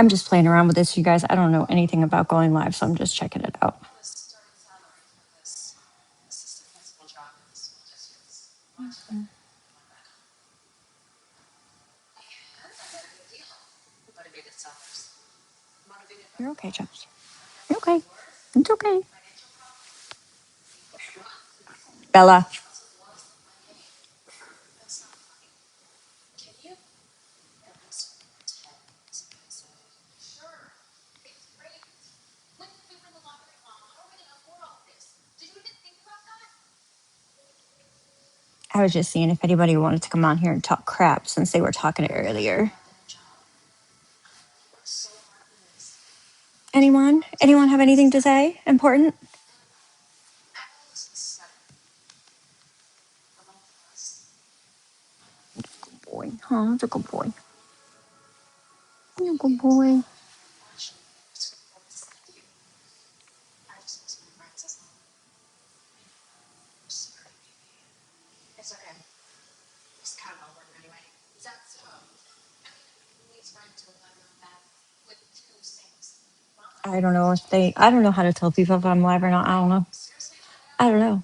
I'm just playing around with this, you guys. I don't know anything about going live, so I'm just checking it out. You're okay, Chubbs. You're okay. It's okay. Bella. I was just seeing if anybody wanted to come on here and talk crap since they were talking earlier. Anyone? Anyone have anything to say? Important? Boy, huh? That's a good boy. You're a good boy. I don't know if they. I don't know how to tell people if I'm live or not. I don't know. I don't know.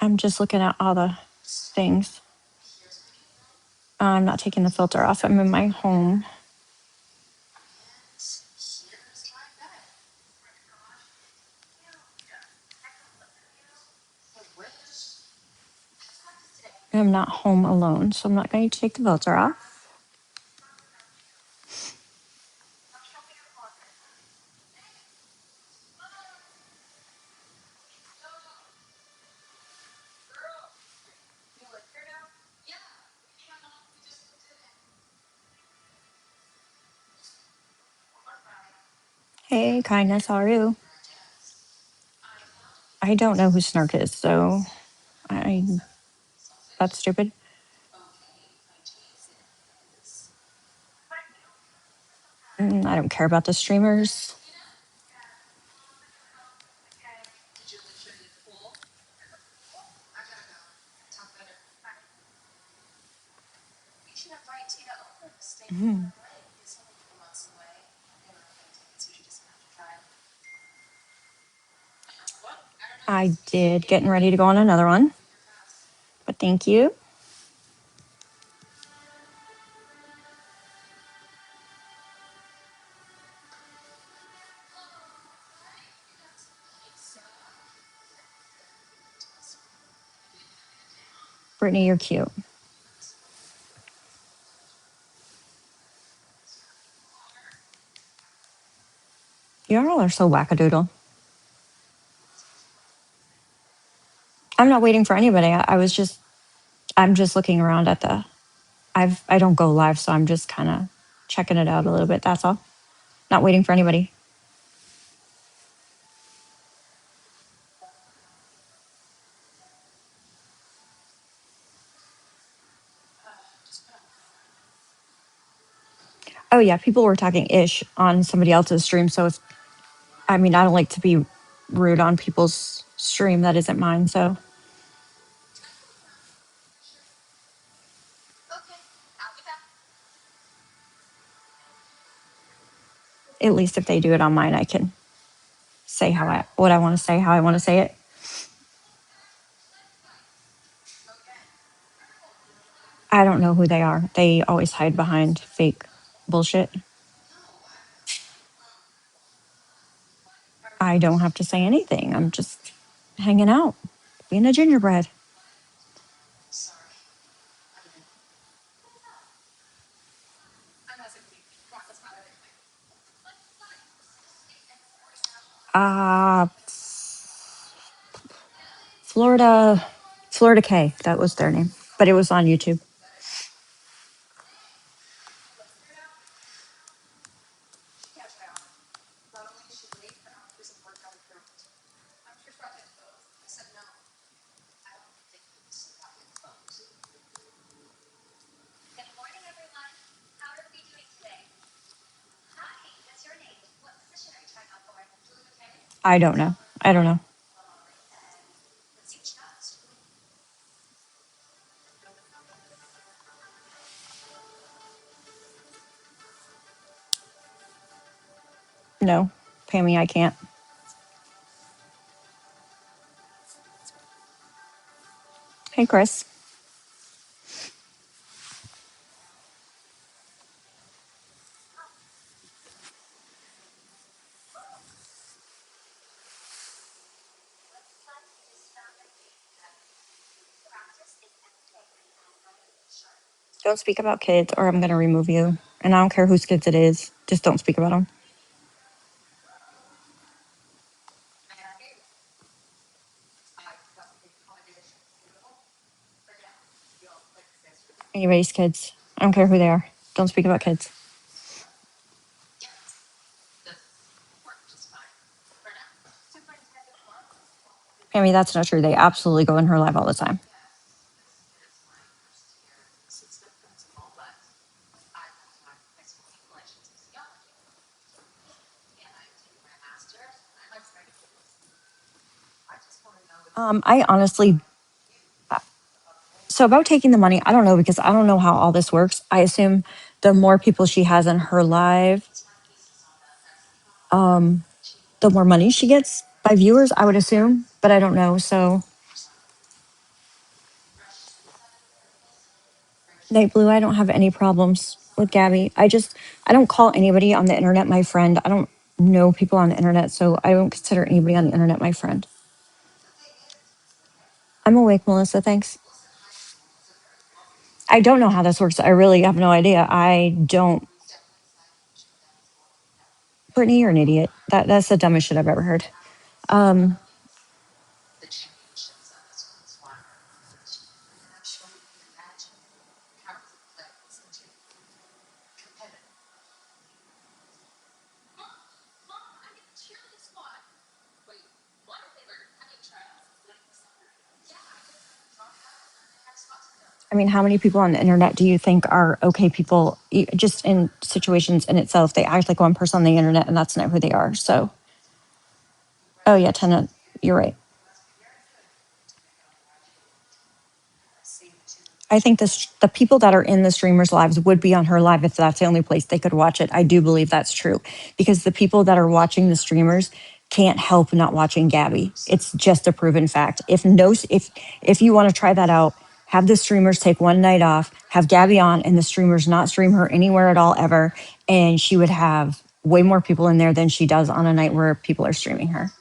I'm just looking at all the things. I'm not taking the filter off. I'm in my home. I'm not home alone, so I'm not going to take the filter off. Hey, kindness, how are you? I don't know who Snark is, so I. That's stupid. I don't care about the streamers. Mhm. I did, getting ready to go on another one, but thank you. Brittany, you're cute. Y'all are so wackadoodle. I'm not waiting for anybody. I'm just looking around at the. I don't go live, so I'm just kind of checking it out a little bit. That's all. Not waiting for anybody. Oh yeah, people were talking ish on somebody else's stream. So if, I mean, I don't like to be rude on people's stream that isn't mine. So at least if they do it on mine, I can say what I want to say, how I want to say it. I don't know who they are. They always hide behind fake bullshit. I don't have to say anything. I'm just hanging out, being a gingerbread. Uh, Florida, Florida K. That was their name, but it was on YouTube. I don't know. I don't know. No, Pammy, I can't. Hey, Chris. Don't speak about kids or I'm going to remove you. And I don't care whose kids it is. Just don't speak about them. Anybody's kids. I don't care who they are. Don't speak about kids. Pammy, that's not true. They absolutely go in her live all the time. I honestly, so about taking the money, I don't know because I don't know how all this works. I assume the more people she has in her live, the more money she gets by viewers, I would assume, but I don't know. So, Night Blue, I don't have any problems with Gabby. I don't call anybody on the internet my friend. I don't know people on the internet, so I don't consider anybody on the internet my friend. I'm awake, Melissa. Thanks. I don't know how this works. I really have no idea. I don't. Brittany, you're an idiot. That's the dumbest shit I've ever heard. Um, I mean, how many people on the internet do you think are okay people? Just in situations in itself, they act like one person on the internet, and that's not who they are. So, oh yeah, Tena, you're right. I think the people that are in the streamers' lives would be on her live if that's the only place they could watch it. I do believe that's true because the people that are watching the streamers can't help not watching Gabby. It's just a proven fact. If you want to try that out, have the streamers take one night off, have Gabby on, and the streamers not stream her anywhere at all ever, and she would have way more people in there than she does on a night where people are streaming her.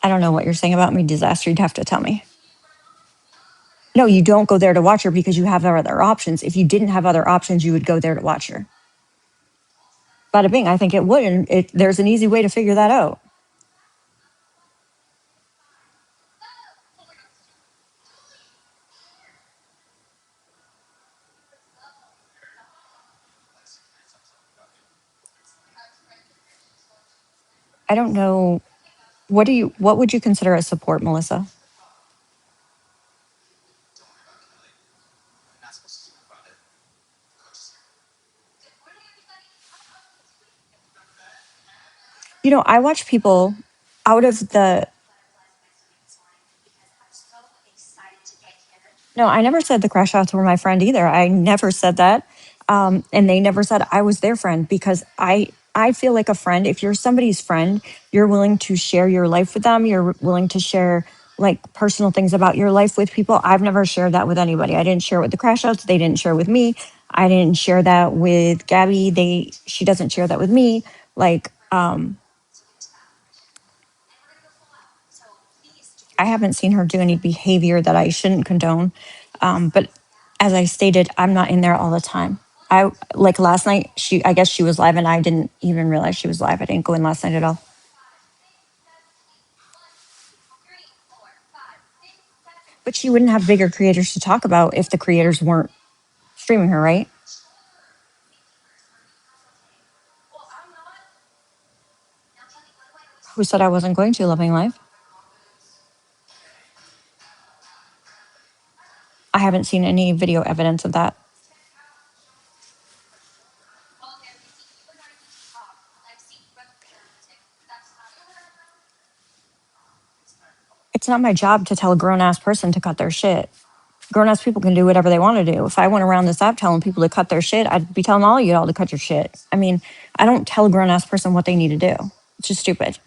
I don't know what you're saying about me, Disaster. You'd have to tell me. No, you don't go there to watch her because you have other options. If you didn't have other options, you would go there to watch her. Bada bing, I think it would. And there's an easy way to figure that out. I don't know. What would you consider a support, Melissa? I watch people out of the. No, I never said the crash outs were my friend either. I never said that. And they never said I was their friend because I feel like a friend. If you're somebody's friend, you're willing to share your life with them. You're willing to share like personal things about your life with people. I've never shared that with anybody. I didn't share it with the crash outs. They didn't share with me. I didn't share that with Gabby. She doesn't share that with me. Like, I haven't seen her do any behavior that I shouldn't condone. But as I stated, I'm not in there all the time. I like last night, I guess she was live and I didn't even realize she was live. I didn't go in last night at all. But she wouldn't have bigger creators to talk about if the creators weren't streaming her, right? Who said I wasn't going to Loving Life? I haven't seen any video evidence of that. It's not my job to tell a grown ass person to cut their shit. Grown ass people can do whatever they want to do. If I went around this app telling people to cut their shit, I'd be telling all of you all to cut your shit. I mean, I don't tell a grown ass person what they need to do. It's just stupid.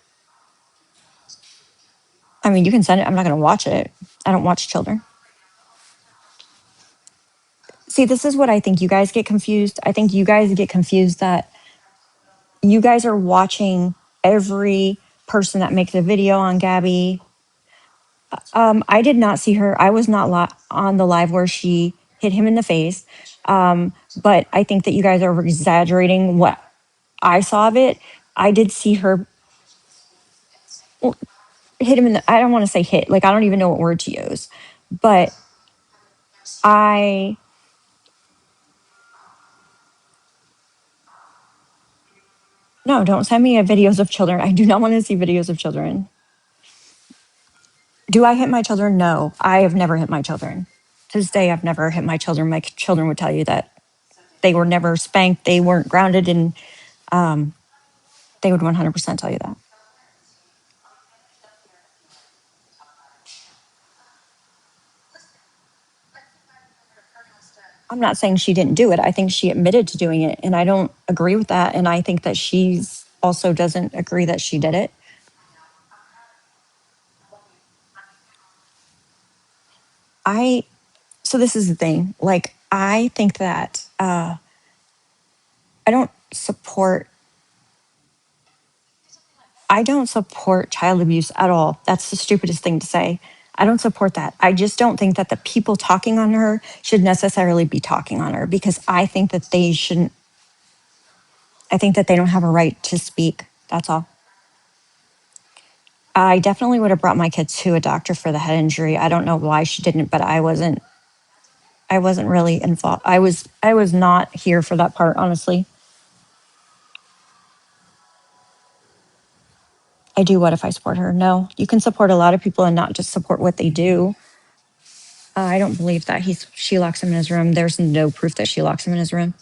I mean, you can send it. I'm not going to watch it. I don't watch children. See, this is what I think you guys get confused. I think you guys get confused that you guys are watching every person that makes a video on Gabby. I did not see her. I was not on the live where she hit him in the face. But I think that you guys are exaggerating what I saw of it. I did see her hit him in the, I don't want to say hit, like, I don't even know what word to use, but I, no, don't send me videos of children. I do not want to see videos of children. Do I hit my children? No, I have never hit my children. To this day, I've never hit my children. My children would tell you that they were never spanked. They weren't grounded, and they would 100% tell you that. I'm not saying she didn't do it. I think she admitted to doing it, and I don't agree with that. And I think that she's also doesn't agree that she did it. So this is the thing. Like, I think that I don't support I don't support child abuse at all. That's the stupidest thing to say. I don't support that. I just don't think that the people talking on her should necessarily be talking on her, because I think that they shouldn't. I think that they don't have a right to speak. That's all. I definitely would have brought my kids to a doctor for the head injury. I don't know why she didn't, but I wasn't really involved. I was not here for that part, honestly. I do. What if I support her? No, you can support a lot of people and not just support what they do. I don't believe that she locks him in his room. There's no proof that she locks him in his room.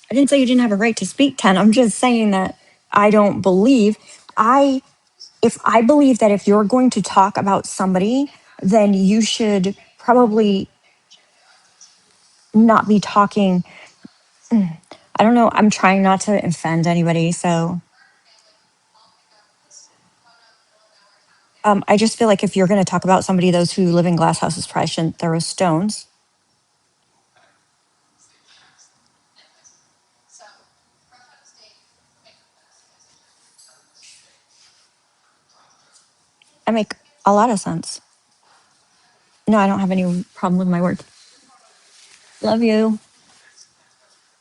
I didn't say you didn't have a right to speak, Ken. I'm just saying that I don't believe I if I believe that if you're going to talk about somebody, then you should probably not be talking. I don't know. I'm trying not to offend anybody, so I just feel like if you're going to talk about somebody, those who live in glass houses probably shouldn't throw stones. I make a lot of sense. No, I don't have any problem with my words. Love you.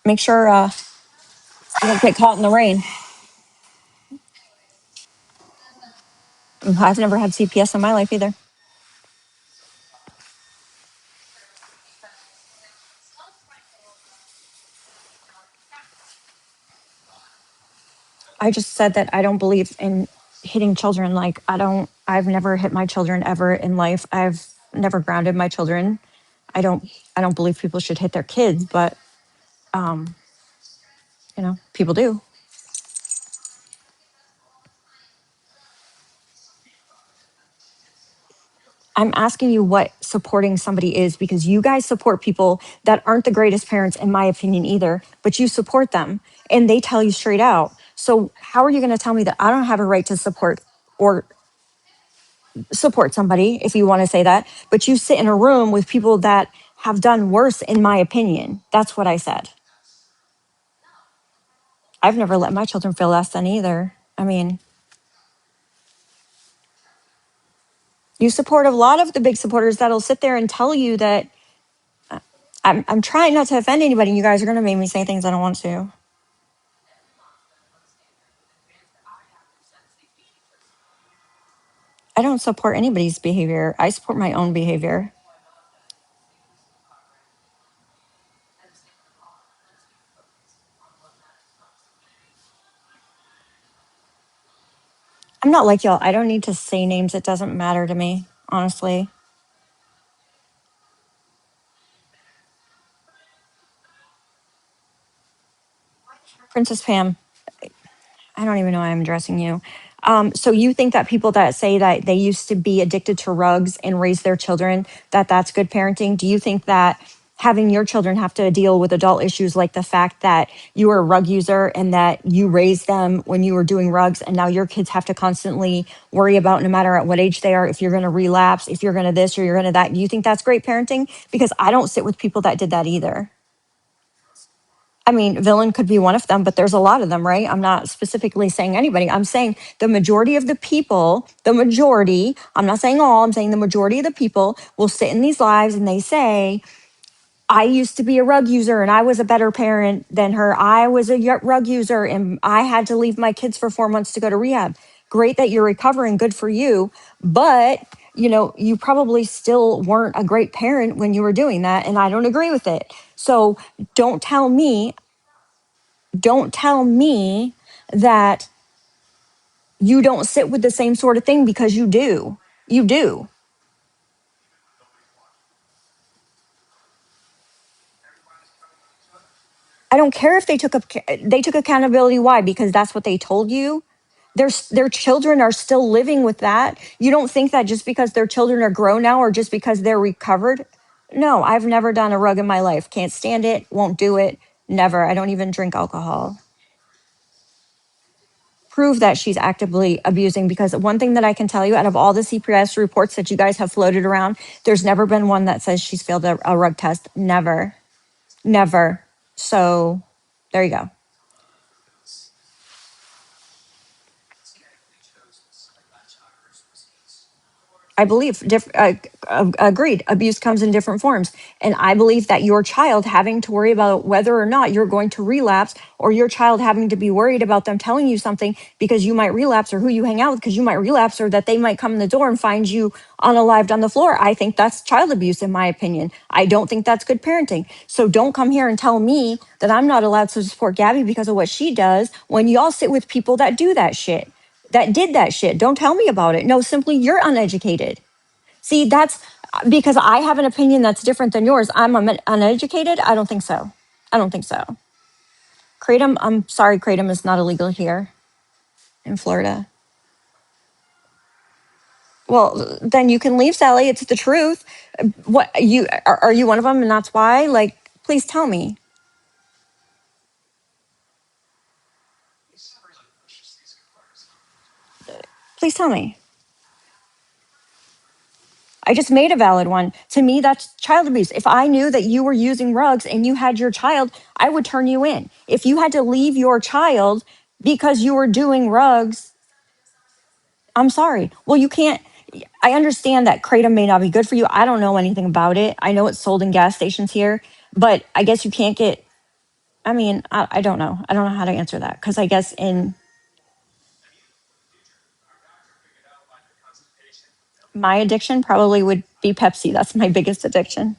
Make sure you don't get caught in the rain. I've never had CPS in my life either. I just said that I don't believe in hitting children. Like, I've never hit my children ever in life. I've never grounded my children. I don't believe people should hit their kids, but people do. I'm asking you what supporting somebody is, because you guys support people that aren't the greatest parents, in my opinion, either, but you support them and they tell you straight out. So, how are you going to tell me that I don't have a right to or support somebody, if you want to say that, but you sit in a room with people that have done worse, in my opinion? That's what I said. I've never let my children feel less than either. I mean, you support a lot of the big supporters that'll sit there and tell you that I'm trying not to offend anybody. And you guys are going to make me say things I don't want to. I don't support anybody's behavior. I support my own behavior. I'm not like y'all. I don't need to say names. It doesn't matter to me, honestly. Princess Pam, I don't even know why I'm addressing you. So you think that people that say that they used to be addicted to rugs and raise their children, that that's good parenting? Do you think that having your children have to deal with adult issues like the fact that you were a rug user and that you raised them when you were doing rugs and now your kids have to constantly worry about, no matter at what age they are, if you're going to relapse, if you're going to this or you're going to that? Do you think that's great parenting? Because I don't sit with people that did that either. I mean, villain could be one of them, but there's a lot of them, right? I'm not specifically saying anybody. I'm saying the majority of the people, the majority, I'm not saying all, I'm saying the majority of the people will sit in these lives and they say, I used to be a rug user and I was a better parent than her. I was a rug user and I had to leave my kids for 4 months to go to rehab. Great that you're recovering, good for you. But, you probably still weren't a great parent when you were doing that. And I don't agree with it. So don't tell me don't tell me that you don't sit with the same sort of thing, because you do. You do. I don't care if they took accountability. Why? Because that's what they told you. Their children are still living with that. You don't think that just because their children are grown now or just because they're recovered? No, I've never done a rug in my life. Can't stand it. Won't do it. Never. I don't even drink alcohol. Prove that she's actively abusing, because one thing that I can tell you, out of all the CPS reports that you guys have floated around, there's never been one that says she's failed a rug test. Never. Never. So there you go. I believe, agreed, abuse comes in different forms. And I believe that your child having to worry about whether or not you're going to relapse, or your child having to be worried about them telling you something because you might relapse, or who you hang out with because you might relapse, or that they might come in the door and find you unalived on the floor. I think that's child abuse, in my opinion. I don't think that's good parenting. So don't come here and tell me that I'm not allowed to support Gabby because of what she does when y'all sit with people that do that shit, that did that shit. Don't tell me about it. No, simply you're uneducated. See, that's because I have an opinion that's different than yours. I'm uneducated. I don't think so. I don't think so. Kratom, I'm sorry, Kratom is not illegal here in Florida. Well, then you can leave, Sally. It's the truth. What you are you one of them, and that's why? Like, please tell me. Please tell me. I just made a valid one. To me, that's child abuse. If I knew that you were using rugs and you had your child, I would turn you in. If you had to leave your child because you were doing rugs, I'm sorry. Well, you can't. I understand that Kratom may not be good for you. I don't know anything about it. I know it's sold in gas stations here, but I guess you can't get. I mean, I don't know. I don't know how to answer that, because I guess in my addiction probably would be Pepsi. That's my biggest addiction.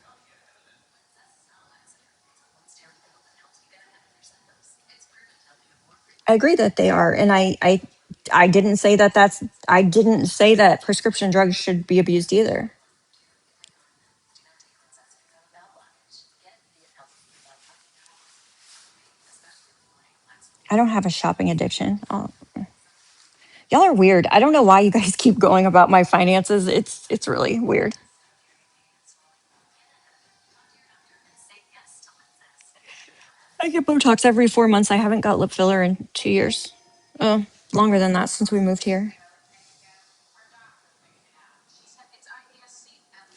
I agree that they are, and I didn't say that I didn't say that prescription drugs should be abused either. I don't have a shopping addiction. Oh, y'all are weird. I don't know why you guys keep going about my finances. It's really weird. I get Botox every 4 months. I haven't got lip filler in 2 years. Oh, longer than that, since we moved here.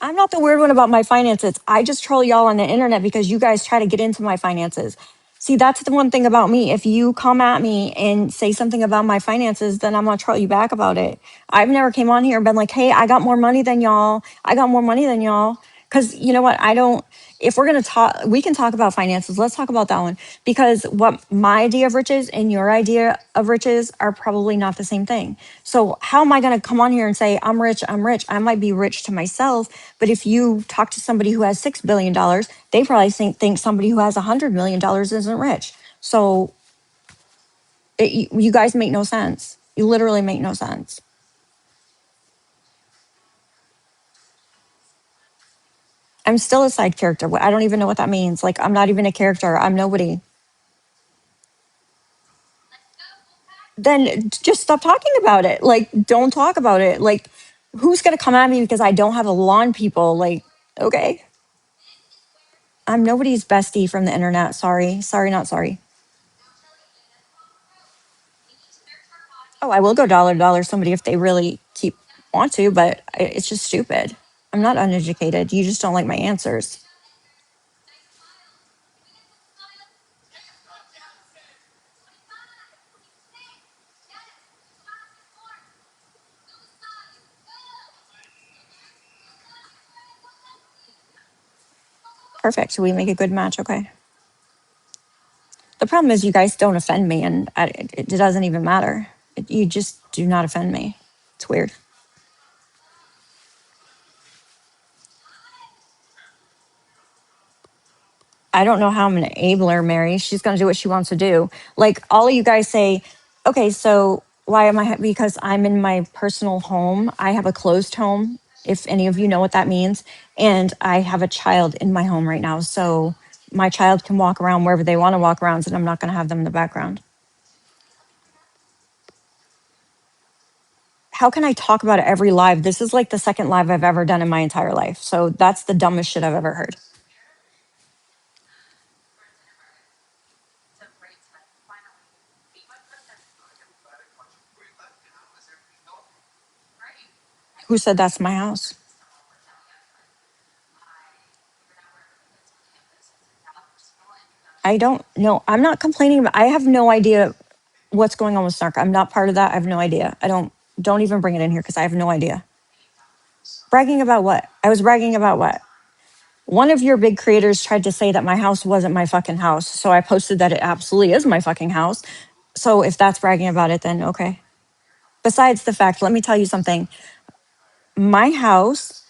I'm not the weird one about my finances. I just troll y'all on the internet because you guys try to get into my finances. See, that's the one thing about me. If you come at me and say something about my finances, then I'm gonna troll you back about it. I've never came on here and been like, "Hey, I got more money than y'all. I got more money than y'all." Because you know what? I don't. If we're gonna talk, we can talk about finances. Let's talk about that one, because what my idea of riches and your idea of riches are probably not the same thing. So how am I gonna come on here and say I'm rich? I'm rich. I might be rich to myself, but if you talk to somebody who has $6 billion, they probably think somebody who has $100 million isn't rich. So you guys make no sense. You literally make no sense. I'm still a side character. I don't even know what that means. Like, I'm not even a character. I'm nobody. then just stop talking about it. Like, don't talk about it. Like, who's going to come at me because I don't have a lawn, people? Like, okay. I'm nobody's bestie from the internet. Sorry. Sorry, not sorry. Oh, I will go dollar to dollar somebody if they really keep want to, but it's just stupid. I'm not uneducated. You just don't like my answers. Perfect. So we make a good match. Okay. The problem is you guys don't offend me, and it doesn't even matter. You just do not offend me. It's weird. I don't know how I'm going to enable her, Mary. She's going to do what she wants to do. Like all of you guys say, okay, so why am I? Because I'm in my personal home. I have a closed home, if any of you know what that means. And I have a child in my home right now. So my child can walk around wherever they want to walk around, and I'm not going to have them in the background. How can I talk about it every live? This is like the second live I've ever done in my entire life. So that's the dumbest shit I've ever heard. Who said that's my house? I don't know. I'm not complaining. I have no idea what's going on with Snark. I'm not part of that. I have no idea. Don't even bring it in here because I have no idea. Bragging about what? I was bragging about what? One of your big creators tried to say that my house wasn't my fucking house. So I posted that it absolutely is my fucking house. So if that's bragging about it, then okay. Besides the fact, let me tell you something. My house,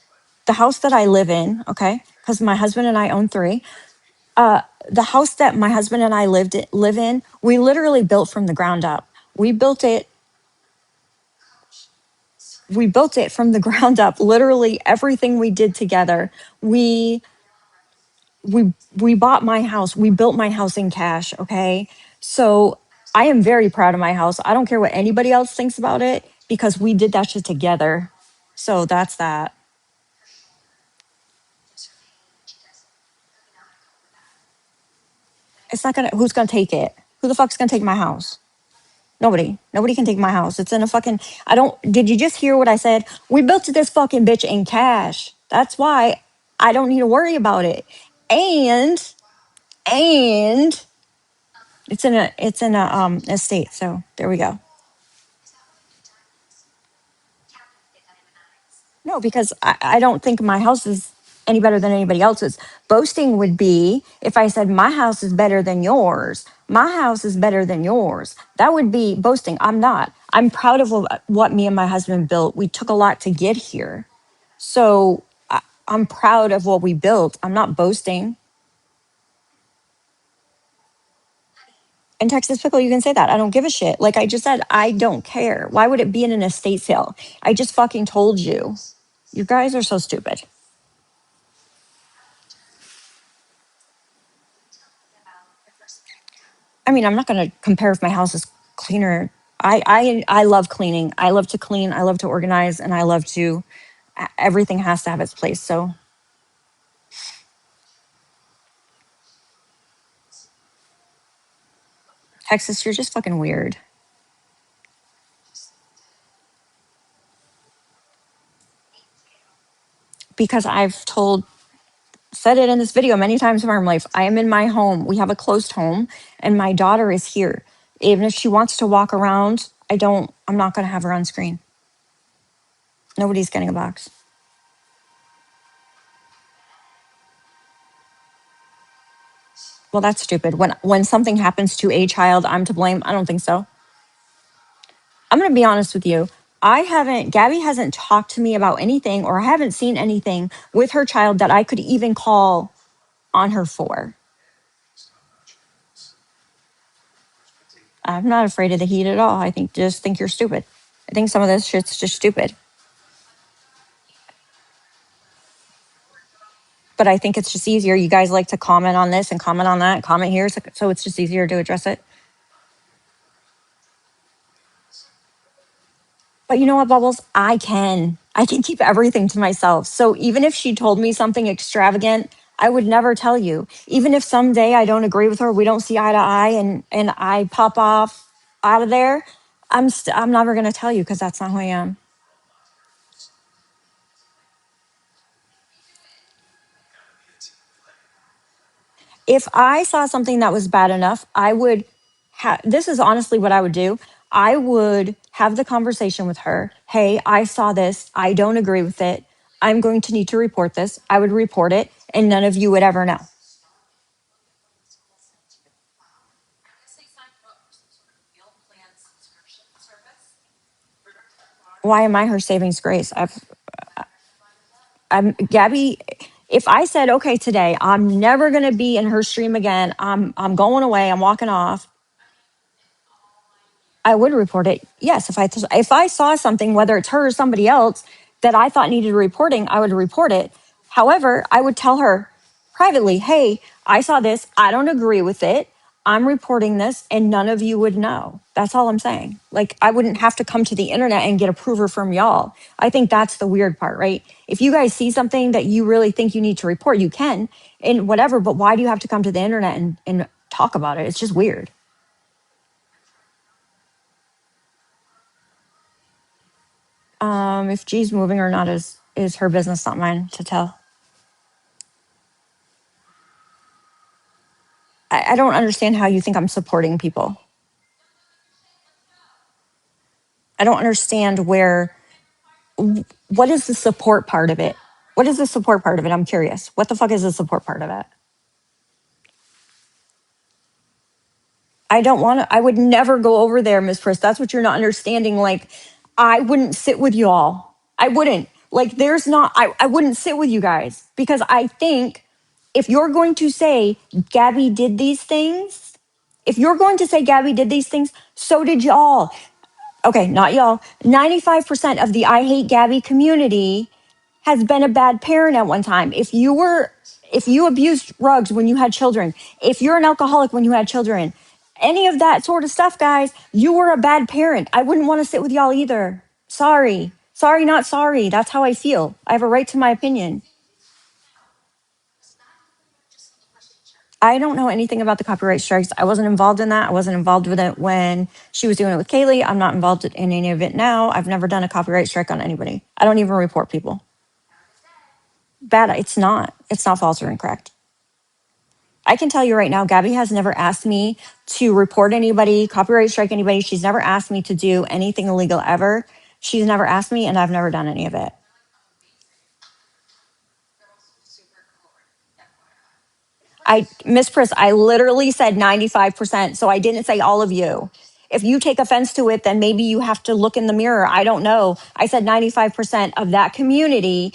the house that I live in, okay, because my husband and I own three. The house that my husband and I live in, we literally built from the ground up. We built it. We built it from the ground up. Literally everything we did together. We we bought my house. We built my house in cash. Okay, so I am very proud of my house. I don't care what anybody else thinks about it because we did that shit together. So that's that. It's not gonna. Who's gonna take it? Who the fuck's gonna take my house? Nobody. Nobody can take my house. It's in a fucking. I don't. Did you just hear what I said? We built this fucking bitch in cash. That's why I don't need to worry about it. And it's in a estate. So there we go. No, because I don't think my house is any better than anybody else's. Boasting would be if I said my house is better than yours. My house is better than yours. That would be boasting. I'm not. I'm proud of what me and my husband built. We took a lot to get here. So I'm proud of what we built. I'm not boasting. In Texas Pickle, you can say that. I don't give a shit. Like I just said, I don't care. Why would it be in an estate sale? I just fucking told you. You guys are so stupid. I mean, I'm not going to compare if my house is cleaner. I love cleaning. I love to clean. I love to organize, and I love to. Everything has to have its place. So Texas, you're just fucking weird. Because I've said it in this video many times in my life. I am in my home. We have a closed home, and my daughter is here. Even if she wants to walk around, I'm not going to have her on screen. Nobody's getting a box. Well, that's stupid. When something happens to a child, I'm to blame. I don't think so. I'm going to be honest with you. Gabby hasn't talked to me about anything, or I haven't seen anything with her child that I could even call on her for. I'm not afraid of the heat at all. Just think you're stupid. I think some of this shit's just stupid. But I think it's just easier. You guys like to comment on this and comment on that, comment here. So it's just easier to address it. But you know what, Bubbles? I can keep everything to myself. So even if she told me something extravagant, I would never tell you. Even if someday I don't agree with her, we don't see eye to eye, and I pop off out of there, I'm never going to tell you because that's not who I am. If I saw something that was bad enough, I would this is honestly what I would do. I would have the conversation with her. Hey, I saw this. I don't agree with it. I'm going to need to report this. I would report it, and none of you would ever know. Why am I her savings grace? I'm Gabby. If I said, okay, today I'm never going to be in her stream again, I'm going away, I'm walking off, I would report it. Yes, if I saw something, whether it's her or somebody else, that I thought needed reporting, I would report it. However, I would tell her privately, "Hey, I saw this. I don't agree with it. I'm reporting this, and none of you would know." That's all I'm saying. Like I wouldn't have to come to the internet and get approval from y'all. I think that's the weird part, right? If you guys see something that you really think you need to report, you can and whatever. But why do you have to come to the internet and talk about it? It's just weird. If G's moving or not is her business, not mine to tell. I don't understand how you think I'm supporting people. I don't understand what is the support part of it? What is the support part of it? I'm curious. What the fuck is the support part of it? I don't want to, I would never go over there, Miss Pris. That's what you're not understanding. Like, I wouldn't sit with y'all. I wouldn't. Like, I wouldn't sit with you guys because I think if you're going to say Gabby did these things, if you're going to say Gabby did these things, so did y'all. Okay, not y'all. 95% of the I Hate Gabby community has been a bad parent at one time. If you abused rugs when you had children, if you're an alcoholic when you had children, any of that sort of stuff, guys, you were a bad parent. I wouldn't want to sit with y'all either. Sorry. Sorry, not sorry. That's how I feel. I have a right to my opinion. I don't know anything about the copyright strikes. I wasn't involved in that. I wasn't involved with it when she was doing it with Kaylee. I'm not involved in any of it now. I've never done a copyright strike on anybody. I don't even report people. Bad. It's not. It's not false or incorrect. I can tell you right now, Gabby has never asked me to report anybody, copyright strike anybody. She's never asked me to do anything illegal ever. She's never asked me, and I've never done any of it. Miss Pris, I literally said 95%. So I didn't say all of you. If you take offense to it, then maybe you have to look in the mirror. I don't know. I said 95% of that community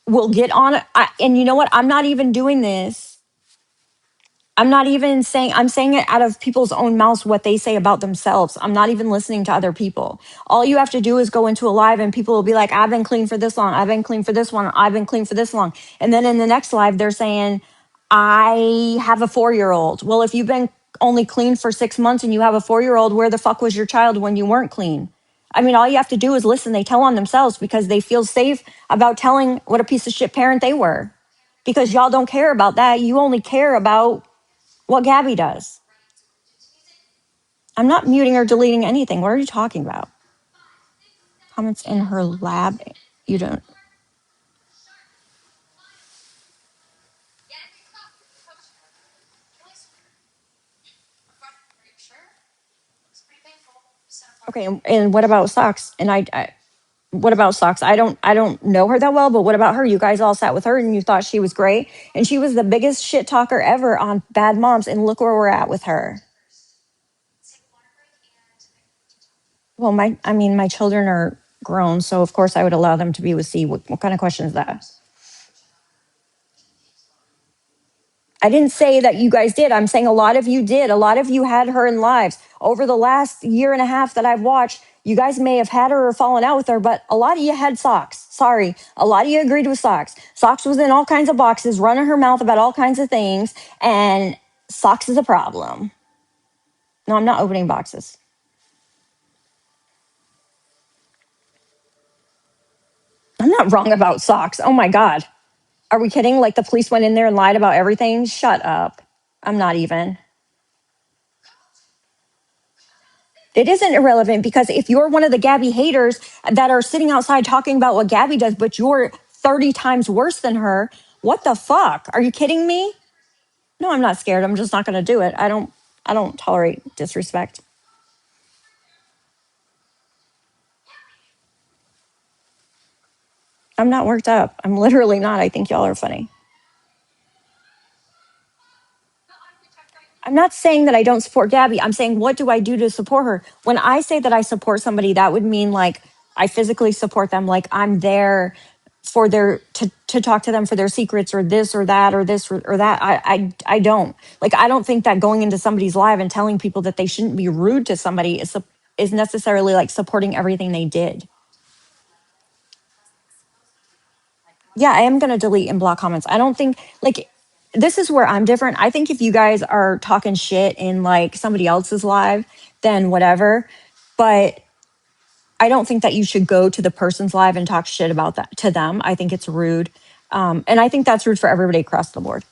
will get on. And you know what? I'm not even doing this. I'm not even saying, I'm saying it out of people's own mouths, what they say about themselves. I'm not even listening to other people. All you have to do is go into a live and people will be like, I've been clean for this long. I've been clean for this one. I've been clean for this long. And then in the next live, they're saying, I have a 4-year old. Well, if you've been only clean for 6 months and you have a 4-year old, where the fuck was your child when you weren't clean? I mean, all you have to do is listen. They tell on themselves because they feel safe about telling what a piece of shit parent they were. Because y'all don't care about that. You only care about what Gabby does. I'm not muting or deleting anything. What are you talking about? Comments in her lab. You don't. Okay, and what about socks? And what about socks? I don't know her that well, but what about her? You guys all sat with her and you thought she was great, and she was the biggest shit talker ever on Bad Moms. And look where we're at with her. Well, my children are grown, so of course I would allow them to be with C. What kind of question is that? I didn't say that you guys did. I'm saying a lot of you did. A lot of you had her in lives. Over the last year and a half that I've watched, you guys may have had her or fallen out with her, but a lot of you had socks. Sorry. A lot of you agreed with socks. Socks was in all kinds of boxes, running her mouth about all kinds of things, and socks is a problem. No, I'm not opening boxes. not wrong about socks. Oh my God. Are we kidding? Like the police went in there and lied about everything? Shut up. I'm not even. It isn't irrelevant because if you're one of the Gabby haters that are sitting outside talking about what Gabby does, but you're 30 times worse than her, what the fuck? Are you kidding me? No, I'm not scared. I'm just not going to do it. I don't tolerate disrespect. I'm not worked up. I'm literally not. I think y'all are funny. I'm not saying that I don't support Gabby. I'm saying, what do I do to support her? When I say that I support somebody, that would mean like I physically support them, like I'm there for their to talk to them for their secrets or this or that or this or that. I don't like. I don't think that going into somebody's live and telling people that they shouldn't be rude to somebody is necessarily like supporting everything they did. Yeah, I am going to delete and block comments. I don't think like this is where I'm different. I think if you guys are talking shit in like somebody else's live, then whatever. But I don't think that you should go to the person's live and talk shit about that to them. I think it's rude. And I think that's rude for everybody across the board.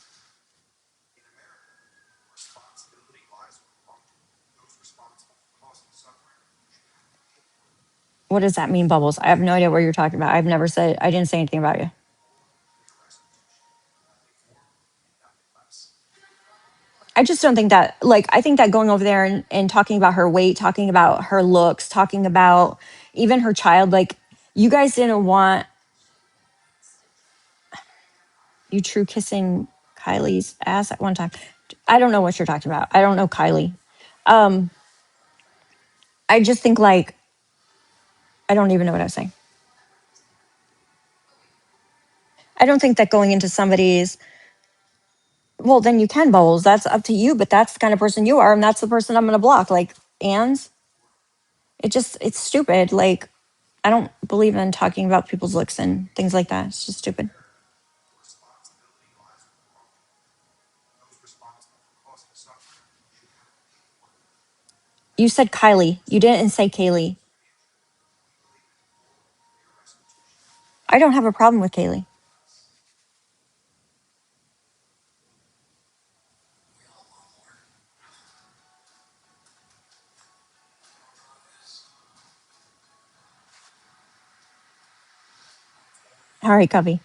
What does that mean, Bubbles? I have no idea what you're talking about. I've never said, I didn't say anything about you. I just don't think that, like, I think that going over there and talking about her weight, talking about her looks, talking about even her child, like, you guys didn't want you true kissing Kylie's ass at one time. I don't know what you're talking about. I don't know Kylie. Um, I just think, like, I don't even know what I was saying. I don't think that going into somebody's, well, then you can bowls. That's up to you, but that's the kind of person you are, and that's the person I'm going to block. Like, and it's stupid. Like, I don't believe in talking about people's looks and things like that. It's just stupid. You said Kylie. You didn't say Kaylee. I don't have a problem with Kaylee. All right, Cubby.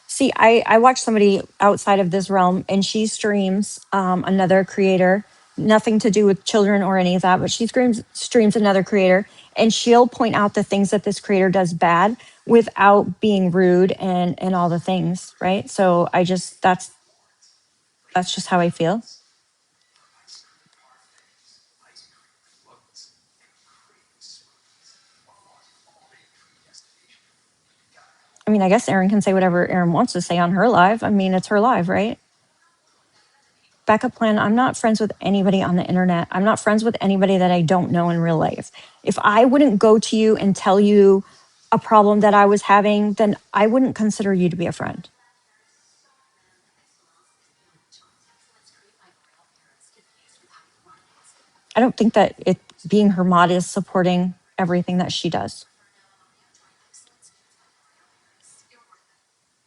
See, I watched somebody outside of this realm and she streams another creator, nothing to do with children or any of that, but she streams another creator and she'll point out the things that this creator does bad without being rude and all the things, right? So I just that's just how I feel. I mean, I guess Erin can say whatever Erin wants to say on her live. I mean, it's her live, right? Backup plan. I'm not friends with anybody on the internet. I'm not friends with anybody that I don't know in real life. If I wouldn't go to you and tell you a problem that I was having, then I wouldn't consider you to be a friend. I don't think that it being her mod is supporting everything that she does.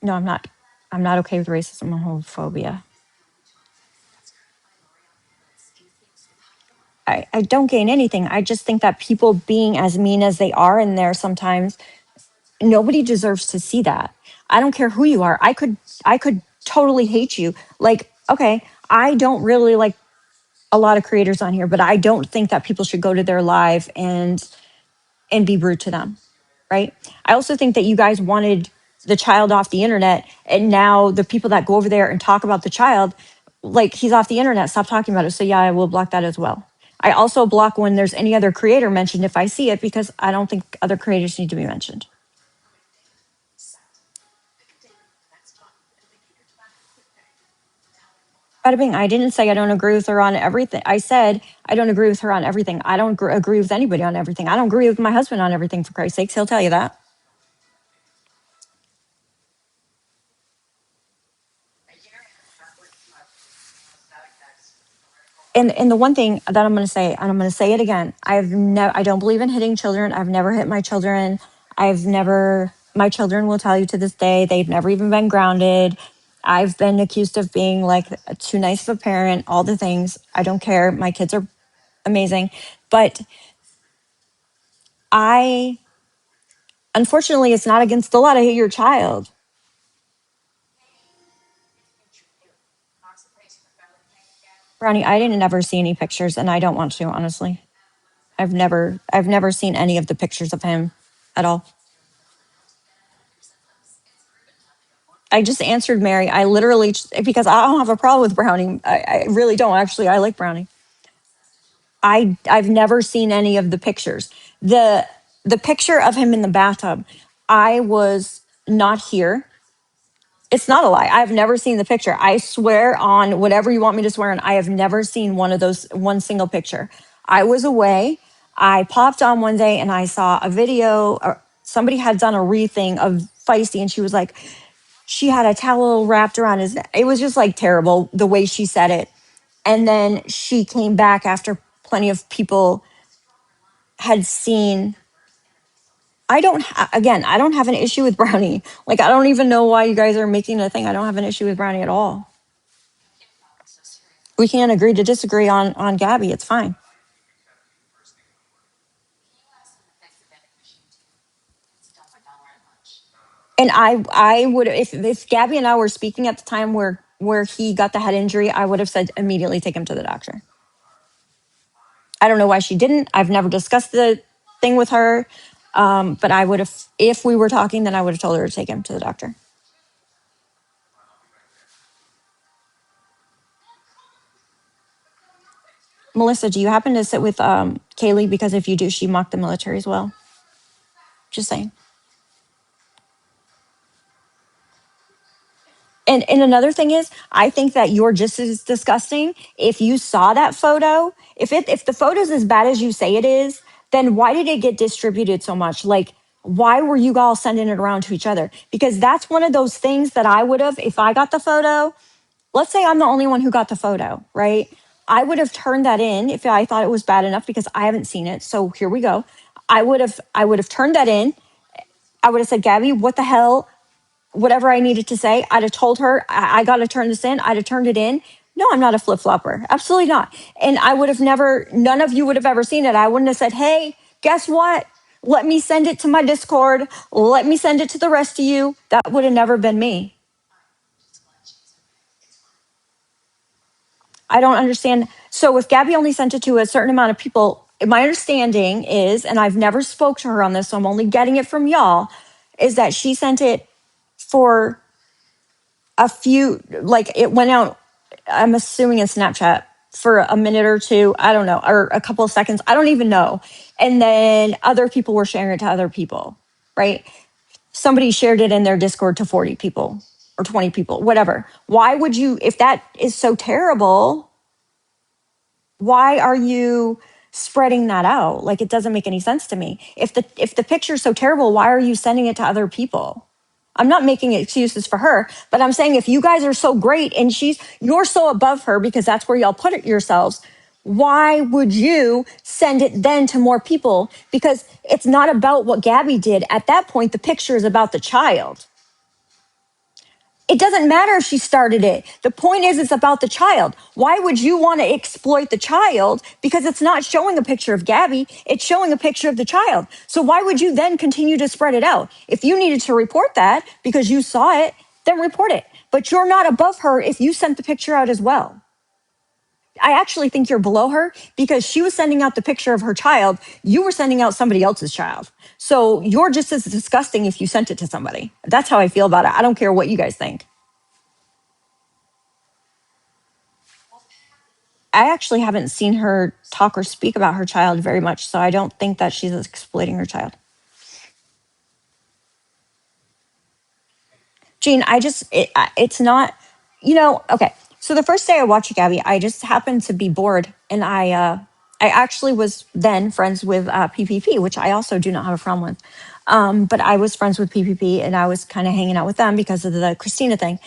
No, I'm not. I'm not okay with racism and homophobia. I don't gain anything. I just think that people being as mean as they are in there sometimes, nobody deserves to see that. I don't care who you are. I could totally hate you. Like, okay, I don't really like a lot of creators on here, but I don't think that people should go to their live and be rude to them, right? I also think that you guys wanted the child off the internet, and now the people that go over there and talk about the child, like he's off the internet, stop talking about it. So yeah, I will block that as well. I also block when there's any other creator mentioned if I see it because I don't think other creators need to be mentioned. Bada bing. I didn't say I don't agree with her on everything. I said I don't agree with her on everything. I don't agree with anybody on everything. I don't agree with my husband on everything, for Christ's sakes. He'll tell you that. And the one thing that I'm going to say, and I'm going to say it again, I don't believe in hitting children. I've never hit my children. My children will tell you to this day, they've never even been grounded. I've been accused of being like too nice of a parent, all the things. I don't care. My kids are amazing. But I, unfortunately, it's not against the law to hit your child. Brownie, I didn't ever see any pictures and I don't want to, honestly. I've never seen any of the pictures of him at all. I just answered Mary. I literally, because I don't have a problem with Brownie. I really don't. Actually, I like Brownie. I've never seen any of the pictures. The picture of him in the bathtub, I was not here. It's not a lie. I've never seen the picture. I swear on whatever you want me to swear on. I have never seen one of those, one single picture. I was away. I popped on one day and I saw a video. Somebody had done a re-thing of Feisty, and she was like, she had a towel wrapped around his neck. It was just like terrible the way she said it. And then she came back after plenty of people had seen. Again, I don't have an issue with Brownie. Like, I don't even know why you guys are making a thing. I don't have an issue with Brownie at all. We can agree to disagree on Gabby. It's fine. And I would, if Gabby and I were speaking at the time where he got the head injury, I would have said immediately take him to the doctor. I don't know why she didn't. I've never discussed the thing with her. But I would have, if we were talking, then I would have told her to take him to the doctor. Melissa, do you happen to sit with Kaylee? Because if you do, she mocked the military as well. Just saying. And another thing is, I think that you're just as disgusting. If you saw that photo, if the photo's as bad as you say it is, then why did it get distributed so much? Like, why were you all sending it around to each other? Because that's one of those things that I would have, if I got the photo, let's say I'm the only one who got the photo, right? I would have turned that in if I thought it was bad enough because I haven't seen it. So here we go. I would have turned that in. I would have said, Gabby, what the hell? Whatever I needed to say, I'd have told her, I got to turn this in. I'd have turned it in. No, I'm not a flip flopper. Absolutely not. And I would have never, none of you would have ever seen it. I wouldn't have said, hey, guess what? Let me send it to my Discord. Let me send it to the rest of you. That would have never been me. I don't understand. So if Gabby only sent it to a certain amount of people, my understanding is, and I've never spoke to her on this, so I'm only getting it from y'all, is that she sent it for a few, like it went out, I'm assuming in Snapchat for a minute or two, I don't know, or a couple of seconds, I don't even know. And then other people were sharing it to other people, right? Somebody shared it in their Discord to 40 people or 20 people, whatever. Why would you, if that is so terrible, why are you spreading that out? Like, it doesn't make any sense to me. If the picture is so terrible, why are you sending it to other people? I'm not making excuses for her, but I'm saying if you guys are so great and you're so above her because that's where y'all put it yourselves, why would you send it then to more people? Because it's not about what Gabby did. At that point, the picture is about the child. It doesn't matter if she started it. The point is, it's about the child. Why would you want to exploit the child? Because it's not showing a picture of Gabby, it's showing a picture of the child. So why would you then continue to spread it out? If you needed to report that because you saw it, then report it. But you're not above her if you sent the picture out as well. I actually think you're below her because she was sending out the picture of her child. You were sending out somebody else's child. So you're just as disgusting if you sent it to somebody. That's how I feel about it. I don't care what you guys think. I actually haven't seen her talk or speak about her child very much, so I don't think that she's exploiting her child. Jean, it's not, okay. So the first day I watched Gabby, I just happened to be bored, and I actually was then friends with PPP, which I also do not have a problem with. But I was friends with PPP, and I was kind of hanging out with them because of the Christina thing.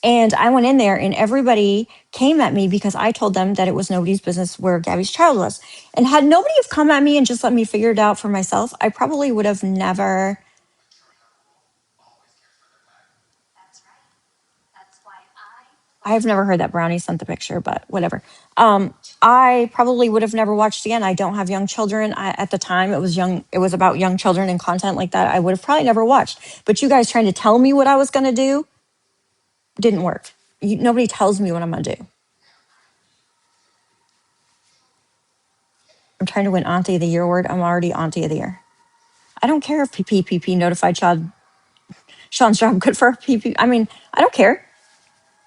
And I went in there and everybody came at me because I told them that it was nobody's business where Gabby's child was. And had nobody have come at me and just let me figure it out for myself, I probably would have never. I've never heard that Brownie sent the picture, but whatever. I probably would have never watched again. I don't have young children. At the time, it was young. It was about young children and content like that. I would have probably never watched. But you guys trying to tell me what I was going to do didn't work. Nobody tells me what I'm going to do. I'm trying to win Auntie of the Year award. I'm already Auntie of the Year. I don't care if PPP notified child Sean's job good for PP. I mean, I don't care.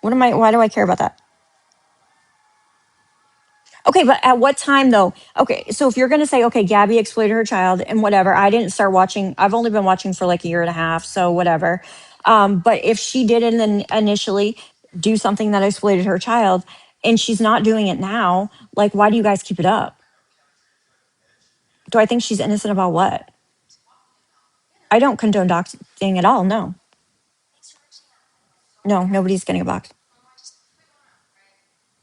What am I? Why do I care about that? Okay, but at what time though? Okay, so if you're going to say, okay, Gabby exploited her child and whatever, I didn't start watching. I've only been watching for like a year and a half, so whatever. But if she did it and initially do something that exploited her child, and she's not doing it now, like, why do you guys keep it up? Do I think she's innocent about what? I don't condone doxing at all. No, no, nobody's getting a box.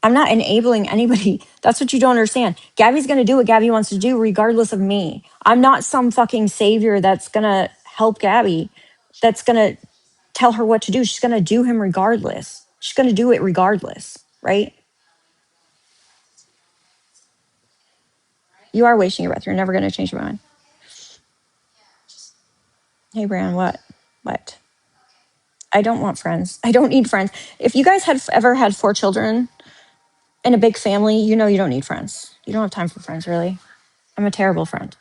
I'm not enabling anybody. That's what you don't understand. Gabby's going to do what Gabby wants to do, regardless of me. I'm not some fucking savior that's going to help Gabby, that's going to tell her what to do. She's going to do him regardless. She's going to do it regardless, right? You are wasting your breath. You're never going to change your mind. Hey, Brian, what? What? I don't want friends. I don't need friends. If you guys had ever had 4 children in a big family, you know you don't need friends. You don't have time for friends, really. I'm a terrible friend.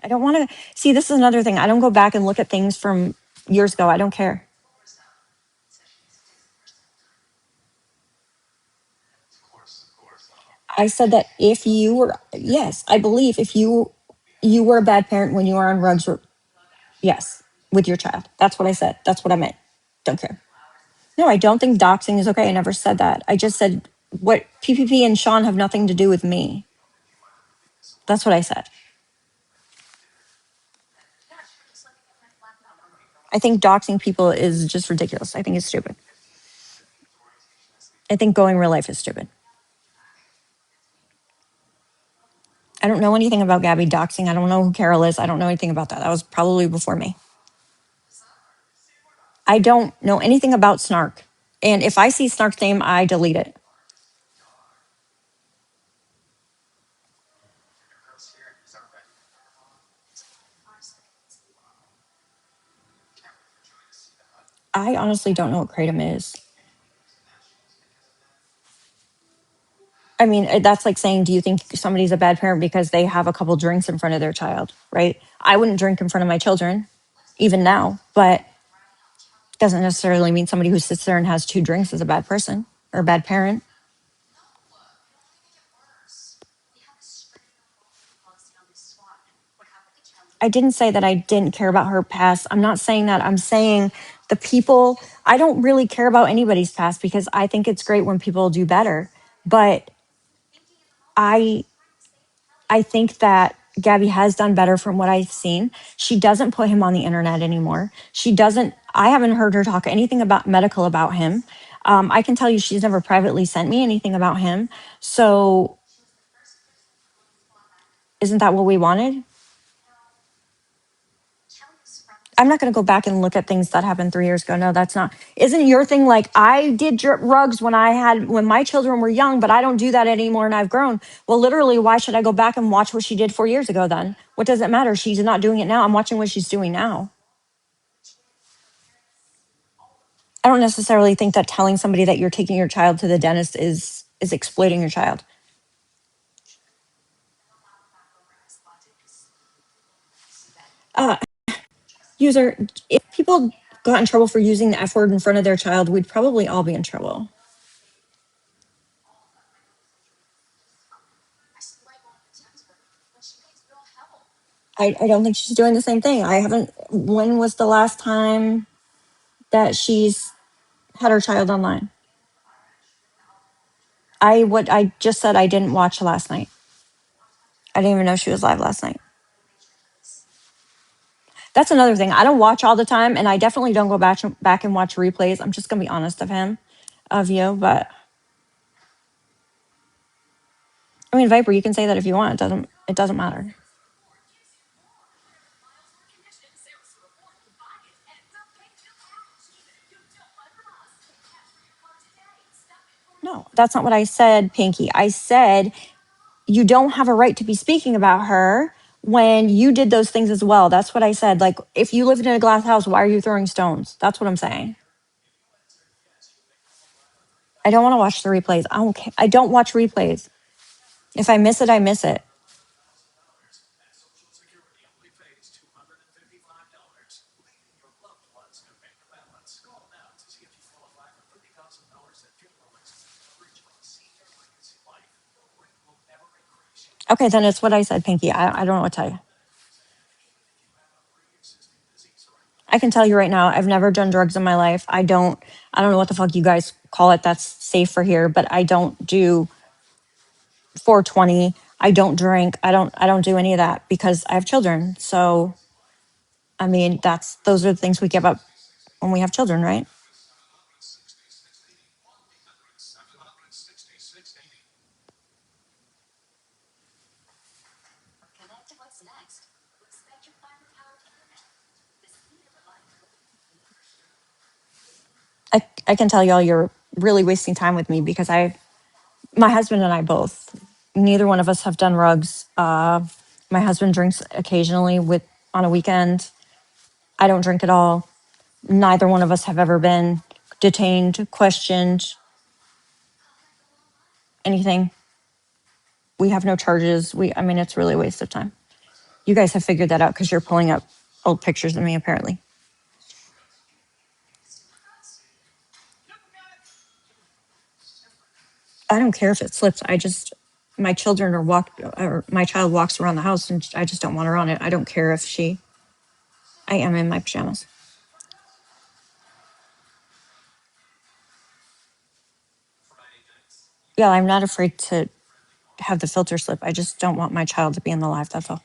I don't want to see. This is another thing. I don't go back and look at things from years ago. I don't care. I said that if you were, yes, I believe if you were a bad parent when you were on rugs, yes, with your child. That's what I said. That's what I meant. Don't care. No, I don't think doxing is okay. I never said that. I just said what PPP and Sean have nothing to do with me. That's what I said. I think doxing people is just ridiculous. I think it's stupid. I think going real life is stupid. I don't know anything about Gabby doxing. I don't know who Carol is. I don't know anything about that. That was probably before me. I don't know anything about Snark. And if I see Snark's name, I delete it. I honestly don't know what Kratom is. I mean, that's like saying, do you think somebody's a bad parent because they have a couple drinks in front of their child, right? I wouldn't drink in front of my children, even now, but doesn't necessarily mean somebody who sits there and has 2 drinks is a bad person or a bad parent. I didn't say that I didn't care about her past. I'm not saying that. I'm saying the people, I don't really care about anybody's past because I think it's great when people do better. But I I think that Gabby has done better from what I've seen. She doesn't put him on the internet anymore. She doesn't, I haven't heard her talk anything about medical about him. I can tell you she's never privately sent me anything about him. So isn't that what we wanted? I'm not going to go back and look at things that happened 3 years ago. No, that's not. Isn't your thing like I did rugs when my children were young, but I don't do that anymore and I've grown. Well, literally, why should I go back and watch what she did 4 years ago then? What does it matter? She's not doing it now. I'm watching what she's doing now. I don't necessarily think that telling somebody that you're taking your child to the dentist is exploiting your child. Uh, User, if people got in trouble for using the F word in front of their child, we'd probably all be in trouble. I don't think she's doing the same thing. I haven't. When was the last time that she's had her child online? I just said I didn't watch last night. I didn't even know she was live last night. That's another thing. I don't watch all the time, and I definitely don't go back and watch replays. I'm just gonna be honest of you, but I mean, Viper, you can say that if you want. It doesn't matter. No, that's not what I said, Pinky. I said you don't have a right to be speaking about her when you did those things as well. That's what I said. Like, if you lived in a glass house, why are you throwing stones? That's what I'm saying. I don't want to watch the replays. I don't watch replays. If I miss it, I miss it. Okay, then it's what I said, Pinky. I don't know what to tell you. I can tell you right now, I've never done drugs in my life. I don't know what the fuck you guys call it that's safe for here, but I don't do 420. I don't drink. I don't do any of that because I have children. So I mean, those are the things we give up when we have children, right? I can tell y'all you're really wasting time with me because my husband and I both, neither one of us have done drugs. My husband drinks occasionally on a weekend. I don't drink at all. Neither one of us have ever been detained, questioned, anything. We have no charges. I mean, it's really a waste of time. You guys have figured that out because you're pulling up old pictures of me, apparently. I don't care if it slips. My children or my child walks around the house and I just don't want her on it. I don't care if I am in my pajamas. Yeah, I'm not afraid to have the filter slip. I just don't want my child to be in the live. That's all.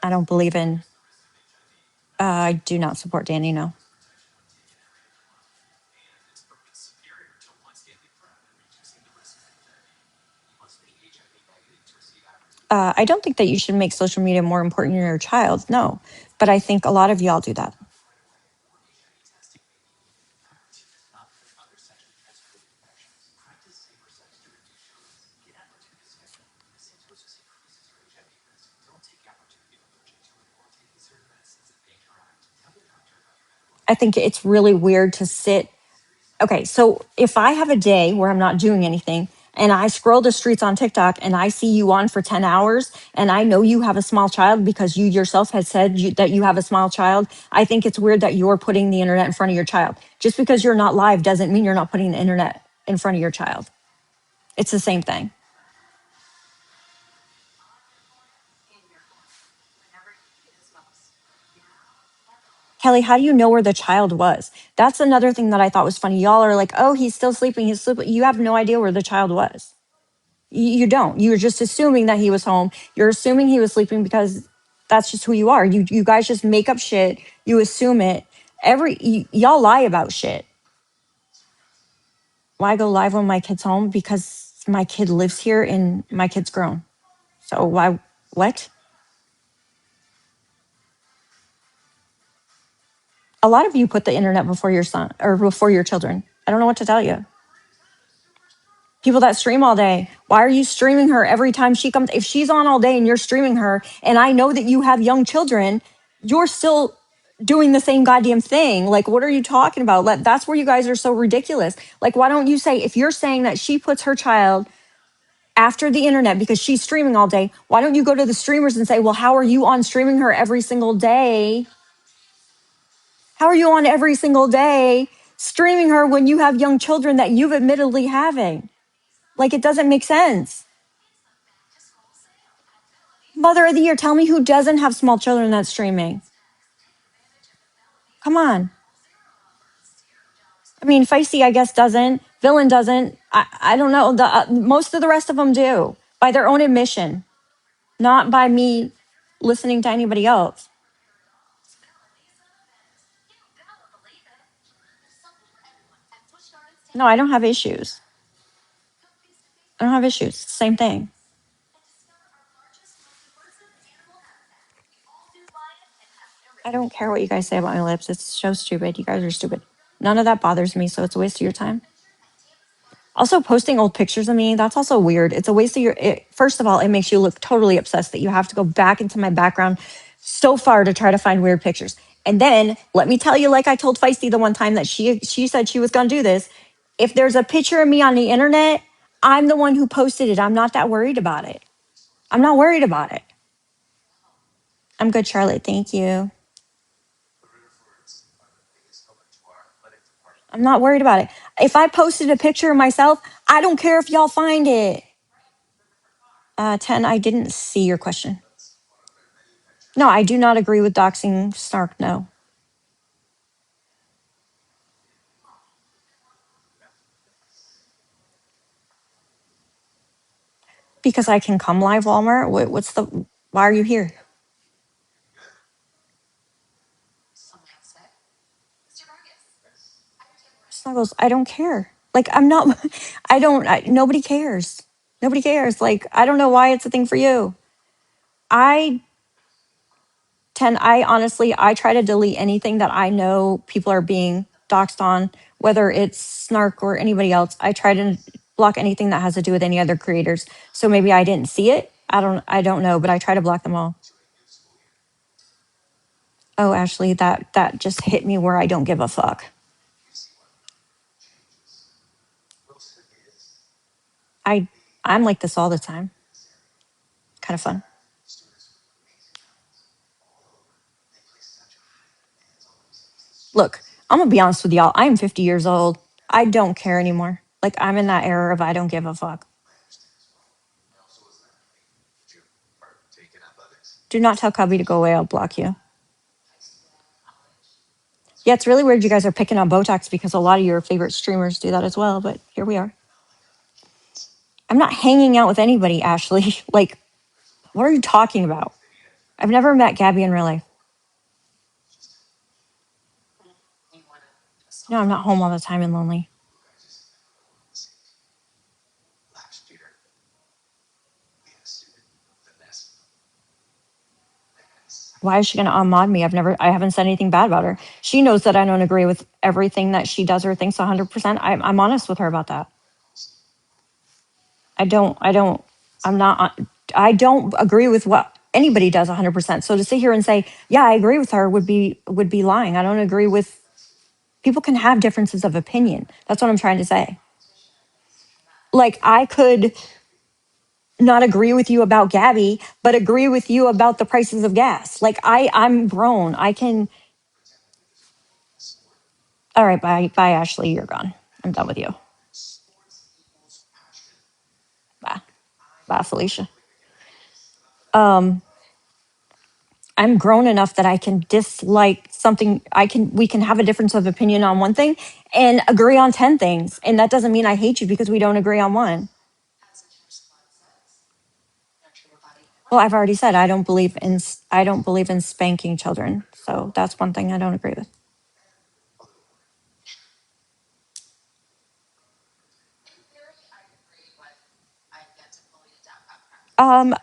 I don't believe in, I do not support Danny, no. I don't think that you should make social media more important than your child. No, but I think a lot of y'all do that. I think it's really weird to sit. Okay, so if I have a day where I'm not doing anything and I scroll the streets on TikTok and I see you on for 10 hours and I know you have a small child because you yourself had said that you have a small child, I think it's weird that you're putting the internet in front of your child. Just because you're not live doesn't mean you're not putting the internet in front of your child. It's the same thing. Kelly, how do you know where the child was? That's another thing that I thought was funny. Y'all are like, oh, he's still sleeping. He's sleeping. You have no idea where the child was. You don't. You're just assuming that he was home. You're assuming he was sleeping because that's just who you are. You guys just make up shit. You assume it. Y'all lie about shit. Why go live when my kid's home? Because my kid lives here and my kid's grown. So why? What? A lot of you put the internet before your son or before your children. I don't know what to tell you. People that stream all day. Why are you streaming her every time she comes? If she's on all day and you're streaming her, and I know that you have young children, you're still doing the same goddamn thing. Like, what are you talking about? That's where you guys are so ridiculous. Like, why don't you say, if you're saying that she puts her child after the internet because she's streaming all day, why don't you go to the streamers and say, well, how are you on streaming her every single day? How are you on every single day streaming her when you have young children that you've admittedly having? Like, it doesn't make sense. Mother of the year, tell me who doesn't have small children that's streaming. Come on. I mean, Feisty, I guess, doesn't. Villain doesn't. I don't know. Most of the rest of them do by their own admission. not by me listening to anybody else. No, I don't have issues. I don't have issues. Same thing. I don't care what you guys say about my lips. It's so stupid. You guys are stupid. None of that bothers me, so it's a waste of your time. Also, posting old pictures of me, that's also weird. It's a waste of your. First of all, it makes you look totally obsessed that you have to go back into my background so far to try to find weird pictures. And then let me tell you, like I told Feisty the one time that she said she was going to do this. If there's a picture of me on the internet, I'm the one who posted it. I'm not that worried about it. I'm not worried about it. I'm good, Charlotte. Thank you. I'm not worried about it. If I posted a picture of myself, I don't care if y'all find it. 10, I didn't see your question. No, I do not agree with doxing Snark. No. Because I can come live, Walmart. What's the, why are you here? Snuggles, I don't care. Like, I'm not, nobody cares. Nobody cares. Like, I don't know why it's a thing for you. I I honestly, I try to delete anything that I know people are being doxxed on, whether it's Snark or anybody else. I try to block anything that has to do with any other creators. So maybe I didn't see it. I don't know, but I try to block them all. Oh, Ashley, that just hit me where I don't give a fuck. I I'm like this all the time. Kind of fun. Look, I'm gonna be honest with y'all. I am 50 years old. I don't care anymore. Like I'm in that era of I don't give a fuck. Do not tell Cubby to go away. I'll block you. Yeah, it's really weird you guys are picking on Botox because a lot of your favorite streamers do that as well, but here we are. I'm not hanging out with anybody, Ashley. Like, what are you talking about? I've never met Gabby in real life. No, I'm not home all the time and lonely. Why is she going to unmod me? I haven't said anything bad about her. She knows that I don't agree with everything that she does or thinks 100%. I'm honest with her about that. I'm not, I don't agree with what anybody does 100%. So to sit here and say, yeah, I agree with her would be lying. I don't agree with, people can have differences of opinion. That's what I'm trying to say. Like I could not agree with you about Gabby, but agree with you about the prices of gas. Like I'm grown. I can, all right, bye, Ashley. You're gone. I'm done with you. Bye. Bye, Felicia. Um, I'm grown enough that I can dislike something. We can have a difference of opinion on one thing and agree on 10 things. And that doesn't mean I hate you because we don't agree on one. Well, I've already said I don't believe in spanking children. So that's one thing I don't agree with.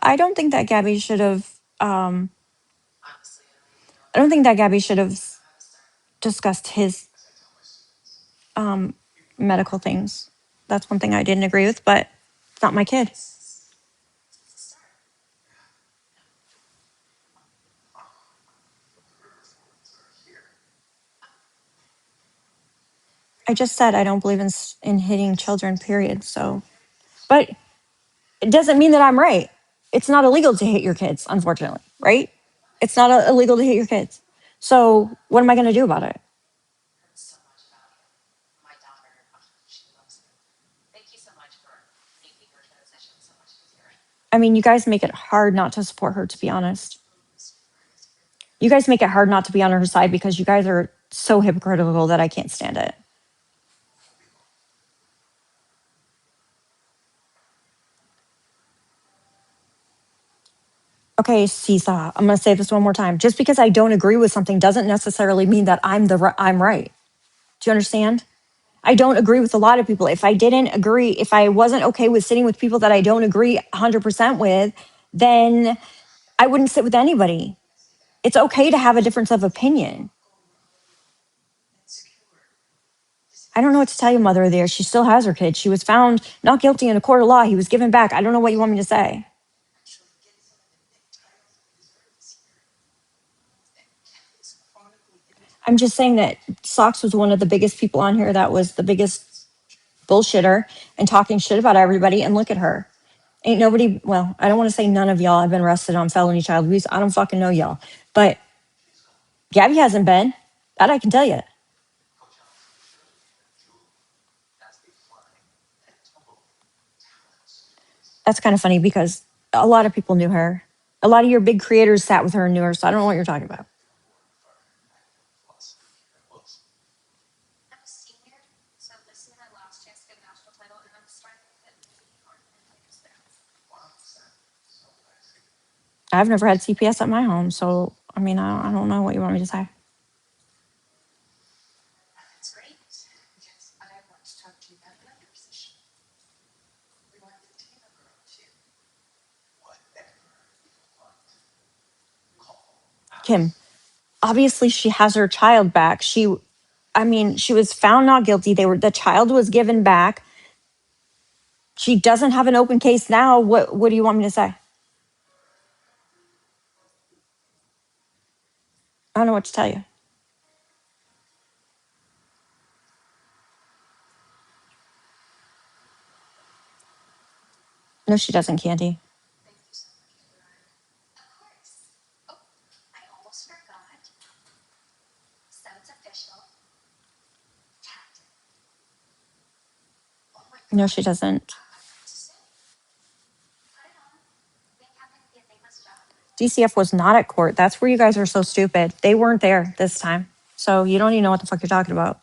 I don't think that Gabby should have I don't think that Gabby should have discussed his um medical things. That's one thing I didn't agree with, but it's not my kid. I just said I don't believe in hitting children, period. So, but it doesn't mean that I'm right. It's not illegal to hit your kids, unfortunately, right? It's not illegal to hit your kids. So, what am I going to do about it? I mean, you guys make it hard not to support her, to be honest. You guys make it hard not to be on her side because you guys are so hypocritical that I can't stand it. Okay, Seesaw, I'm going to say this one more time. Just because I don't agree with something doesn't necessarily mean that I'm right. Do you understand? I don't agree with a lot of people. If I didn't agree, if I wasn't okay with sitting with people that I don't agree 100% with, then I wouldn't sit with anybody. It's okay to have a difference of opinion. I don't know what to tell you, mother there. She still has her kid. She was found not guilty in a court of law. He was given back. I don't know what you want me to say. I'm just saying that Socks was one of the biggest people on here that was the biggest bullshitter and talking shit about everybody. And look at her. Ain't nobody, well, I don't want to say none of y'all have been arrested on felony child abuse. I don't fucking know y'all. But Gabby hasn't been. That I can tell you. That's kind of funny because a lot of people knew her. A lot of your big creators sat with her and knew her. So I don't know what you're talking about. I've never had CPS at my home. So, I mean, I don't know what you want me to say. Kim, obviously she has her child back. I mean, she was found not guilty. The child was given back. She doesn't have an open case now. What do you want me to say? I don't know what to tell you. No, she doesn't, Candy. No, she doesn't. DCF was not at court. That's where you guys are so stupid. They weren't there this time. So you don't even know what the fuck you're talking about.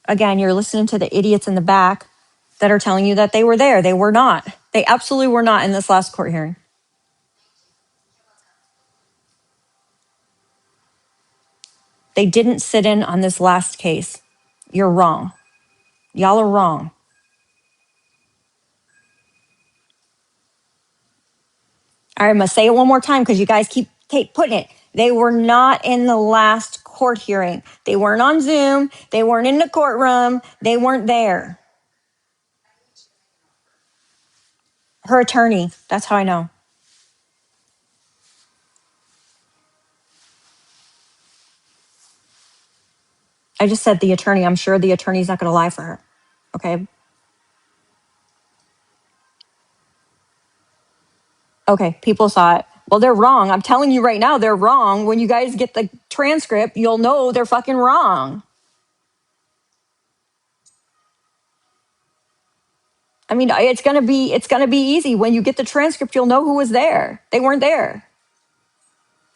Again, you're listening to the idiots in the back that are telling you that they were there. They were not. They absolutely were not in this last court hearing. They didn't sit in on this last case. You're wrong. Y'all are wrong. All right, I'm going to say it one more time because you guys keep putting it. They were not in the last court hearing. They weren't on Zoom. They weren't in the courtroom. They weren't there. Her attorney. That's how I know. I just said the attorney. I'm sure the attorney's not going to lie for her. Okay. Okay. People saw it. Well, they're wrong. I'm telling you right now, they're wrong. When you guys get the transcript, you'll know they're fucking wrong. I mean, it's gonna be easy. When you get the transcript, you'll know who was there. They weren't there.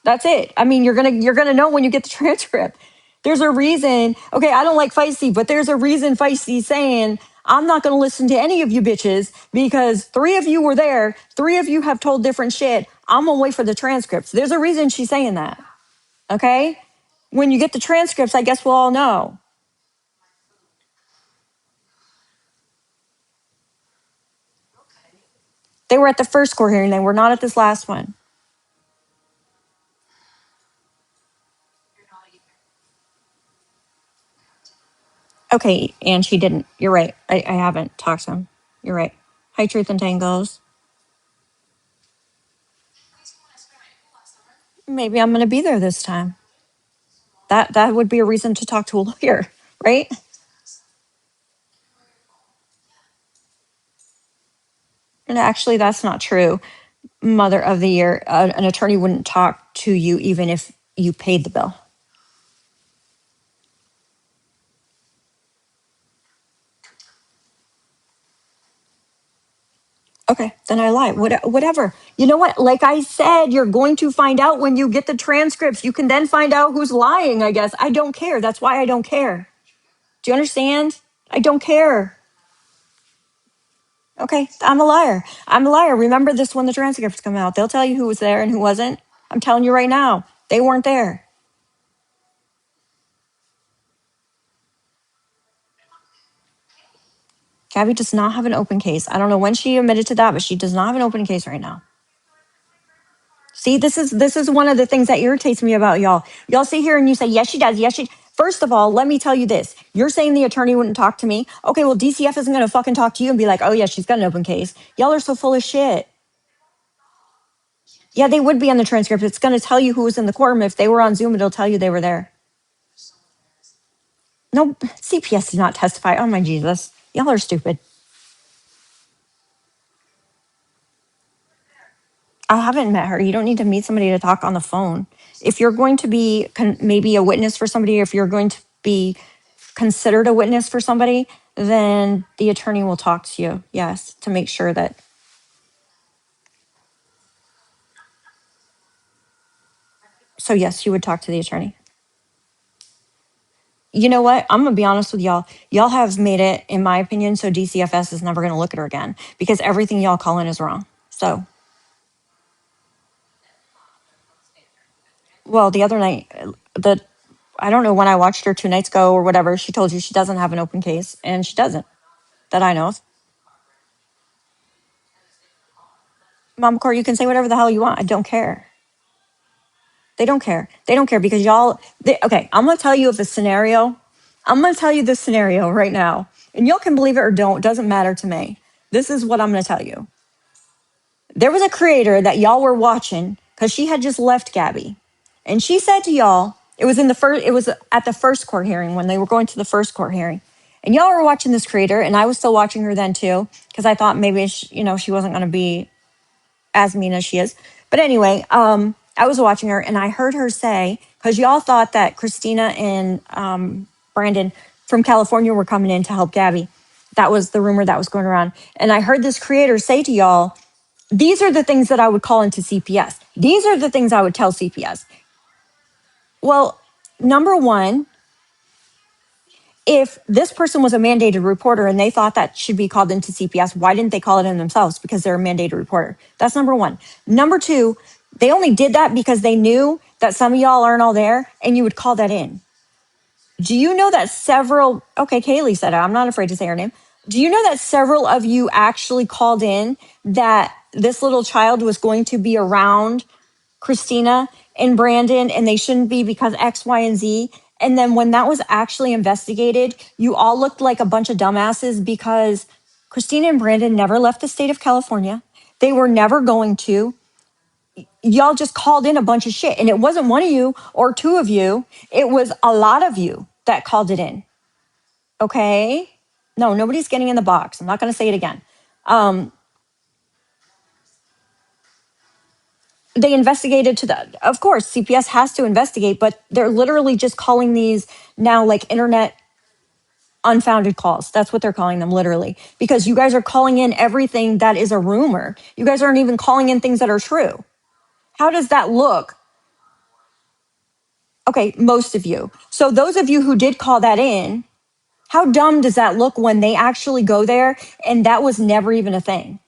That's it. I mean, you're gonna know when you get the transcript. There's a reason. Okay, I don't like Feisty, but there's a reason Feisty's saying I'm not gonna listen to any of you bitches because three of you were there. Three of you have told different shit. I'm gonna wait for the transcripts. There's a reason she's saying that. Okay, when you get the transcripts, I guess we'll all know. They were at the first court hearing. They were not at this last one. Okay, and she didn't. You're right. I haven't talked to him. You're right. Hi, Truth and Tangos. Maybe I'm going to be there this time. That would be a reason to talk to a lawyer, right? And actually, that's not true. Mother of the year, an attorney wouldn't talk to you even if you paid the bill. Okay, then I lie. Whatever. You know what? Like I said, you're going to find out when you get the transcripts. You can then find out who's lying, I guess. I don't care. That's why I don't care. Do you understand? I don't care. Okay, I'm a liar. I'm a liar. Remember this when the transcripts come out. They'll tell you who was there and who wasn't. I'm telling you right now, they weren't there. Gabby does not have an open case. I don't know when she admitted to that, but she does not have an open case right now. See, this is one of the things that irritates me about y'all. Y'all sit here and you say, yes, she does. Yes, she. First of all, let me tell you this. You're saying the attorney wouldn't talk to me. Okay, well, DCF isn't going to fucking talk to you and be like, oh, yeah, she's got an open case. Y'all are so full of shit. Yeah, they would be on the transcript. It's going to tell you who was in the courtroom. If they were on Zoom, it'll tell you they were there. No, CPS did not testify. Oh, my Jesus. Y'all are stupid. I haven't met her. You don't need to meet somebody to talk on the phone. If you're going to be maybe a witness for somebody, if you're going to be considered a witness for somebody, then the attorney will talk to you. Yes, to make sure that. So yes, you would talk to the attorney. You know what? I'm gonna be honest with y'all. Y'all have made it, in my opinion, so DCFS is never gonna look at her again because everything y'all call in is wrong. So, well, the other night, the I don't know when I watched her 2 nights ago or whatever. She told you she doesn't have an open case, and she doesn't, that I know of. Mom Court, you can say whatever the hell you want. I don't care. They don't care. They don't care because okay, I'm going to tell you of a scenario. I'm going to tell you this scenario right now. And y'all can believe it or don't. Doesn't matter to me. This is what I'm going to tell you. There was a creator that y'all were watching because she had just left Gabby. And she said to y'all, it was at the first court hearing when they were going to the first court hearing. And y'all were watching this creator, and I was still watching her then too, because I thought maybe she wasn't going to be as mean as she is. But anyway, I was watching her and I heard her say, because y'all thought that Christina and Brandon from California were coming in to help Gabby. That was the rumor that was going around. And I heard this creator say to y'all, these are the things that I would call into CPS. These are the things I would tell CPS. Well, number one, if this person was a mandated reporter and they thought that should be called into CPS, why didn't they call it in themselves? Because they're a mandated reporter. That's number one. Number two, they only did that because they knew that some of y'all aren't all there and you would call that in. Do you know that okay, Kaylee said it. I'm not afraid to say her name. Do you know that several of you actually called in that this little child was going to be around Christina and Brandon and they shouldn't be because X, Y, and Z? And then when that was actually investigated, you all looked like a bunch of dumbasses because Christina and Brandon never left the state of California. They were never going to. Y'all just called in a bunch of shit. And it wasn't one of you or two of you, it was a lot of you that called it in. Okay? No, nobody's getting in the box. I'm not going to say it again. Um, they investigated to the, of course, CPS has to investigate, but they're literally just calling these now like internet unfounded calls. That's what they're calling them, literally, because you guys are calling in everything that is a rumor. You guys aren't even calling in things that are true. How does that look? Okay, most of you. So those of you who did call that in, how dumb does that look when they actually go there and that was never even a thing?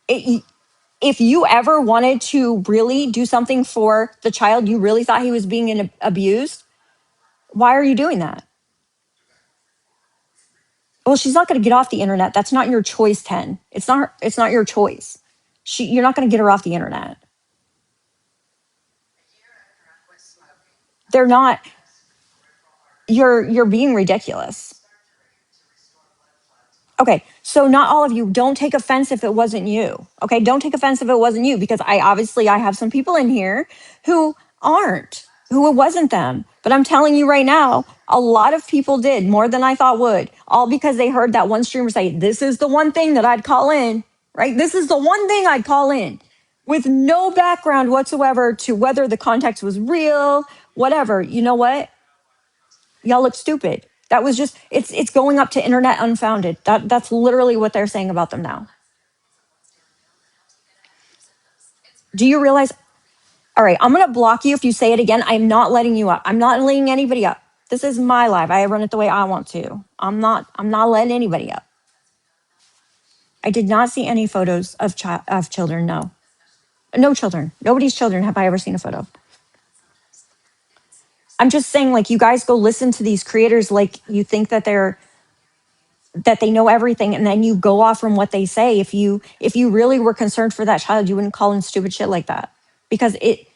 If you ever wanted to really do something for the child, you really thought he was being abused, why are you doing that? Well, she's not going to get off the internet. That's not your choice, 10. It's not your choice. You're not going to get her off the internet. They're not. You're being ridiculous. Okay, so not all of you, don't take offense if it wasn't you. Okay, don't take offense if it wasn't you because I have some people in here who aren't, who it wasn't them. But I'm telling you right now, a lot of people did more than I thought would, all because they heard that one streamer say, this is the one thing that I'd call in, right? This is the one thing I'd call in with no background whatsoever to whether the context was real, whatever. You know what? Y'all look stupid. That was just it's going up to internet unfounded. That's literally what they're saying about them now. Do you realize? All right, I'm gonna block you if you say it again. I'm not letting you up. I'm not letting anybody up. This is my live. I run it the way I want to. I'm not letting anybody up. I did not see any photos of children. No, no children. Nobody's children have I ever seen a photo. I'm just saying, like, you guys go listen to these creators, like you think that they know everything, and then you go off from what they say. If you really were concerned for that child, you wouldn't call in stupid shit like that, because it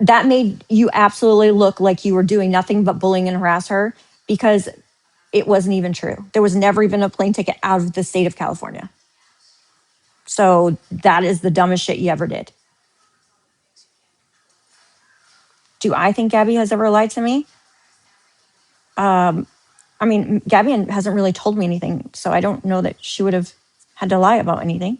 that made you absolutely look like you were doing nothing but bullying and harass her, because it wasn't even true. There was never even a plane ticket out of the state of California. So that is the dumbest shit you ever did. Do I think Gabby has ever lied to me? I mean, Gabby hasn't really told me anything, so I don't know that she would have had to lie about anything.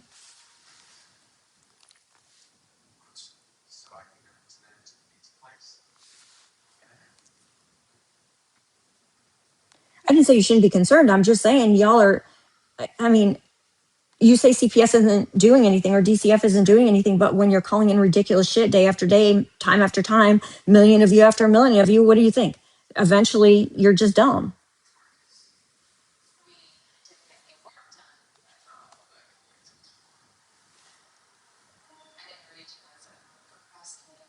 I didn't say you shouldn't be concerned. I'm just saying y'all are, I mean, you say CPS isn't doing anything or DCF isn't doing anything, but when you're calling in ridiculous shit day after day, time after time, million of you after a million of you, what do you think? Eventually, you're just dumb.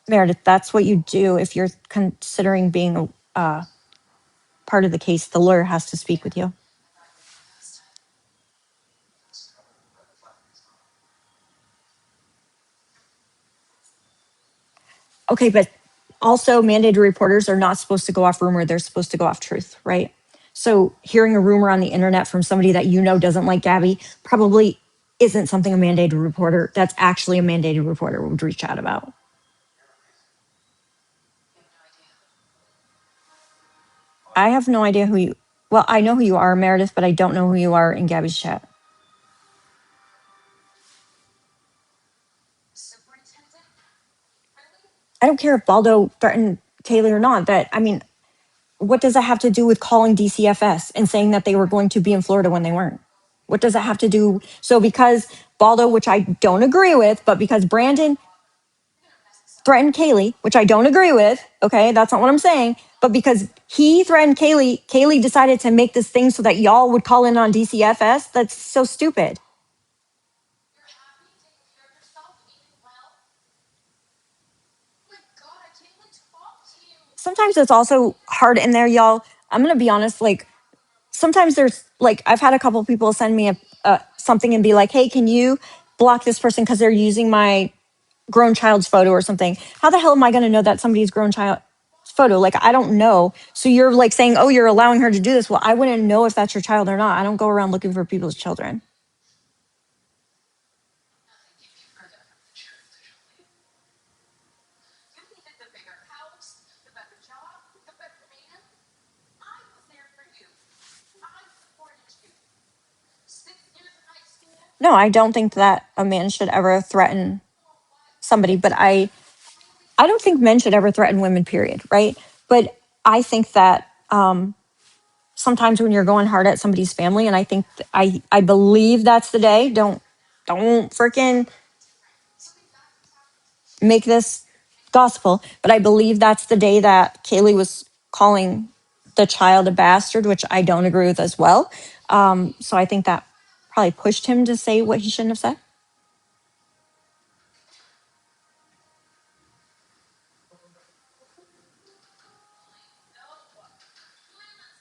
Meredith, that's what you do if you're considering being a part of the case. The lawyer has to speak with you. Okay, but also mandated reporters are not supposed to go off rumor. They're supposed to go off truth, right? So hearing a rumor on the internet from somebody that you know doesn't like Gabby probably isn't something a mandated reporter that's actually a mandated reporter would reach out about. I have no idea who you, well, I know who you are, Meredith, but I don't know who you are in Gabby's chat. I don't care if Baldo threatened Kaylee or not. That, I mean, what does that have to do with calling DCFS and saying that they were going to be in Florida when they weren't? What does that have to do? So because Baldo, which I don't agree with, but because Brandon threatened Kaylee, which I don't agree with, okay, that's not what I'm saying, but because he threatened Kaylee, Kaylee decided to make this thing so that y'all would call in on DCFS. That's so stupid. Sometimes it's also hard in there, y'all. I'm gonna be honest, like sometimes there's like I've had a couple people send me a something and be like, "Hey, can you block this person because they're using my grown child's photo or something?" How the hell am I going to know that somebody's grown child photo? Like I don't know. So you're like saying, "Oh, you're allowing her to do this." Well, I wouldn't know if that's your child or not. I don't go around looking for people's children. No, I don't think that a man should ever threaten somebody, but I don't think men should ever threaten women, period, right? But I think that sometimes when you're going hard at somebody's family, and I think I believe that's the day. Don't freaking make this gospel, but I believe that's the day that Kaylee was calling the child a bastard, which I don't agree with as well. So I think that probably pushed him to say what he shouldn't have said.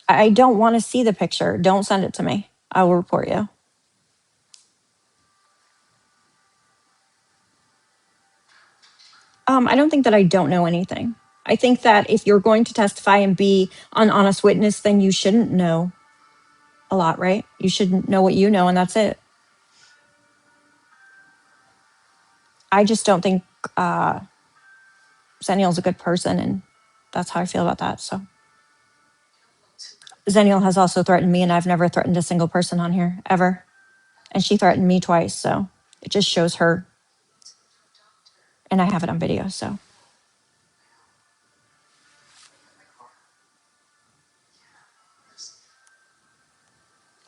I don't want to see the picture. Don't send it to me. I will report you. I don't think that I don't know anything. I think that if you're going to testify and be an honest witness, then you shouldn't know a lot, right? You should know what you know, and that's it. I just don't think Zeniel's a good person, and that's how I feel about that. So Zeniel has also threatened me, and I've never threatened a single person on here ever. And she threatened me twice, so it just shows her, and I have it on video. So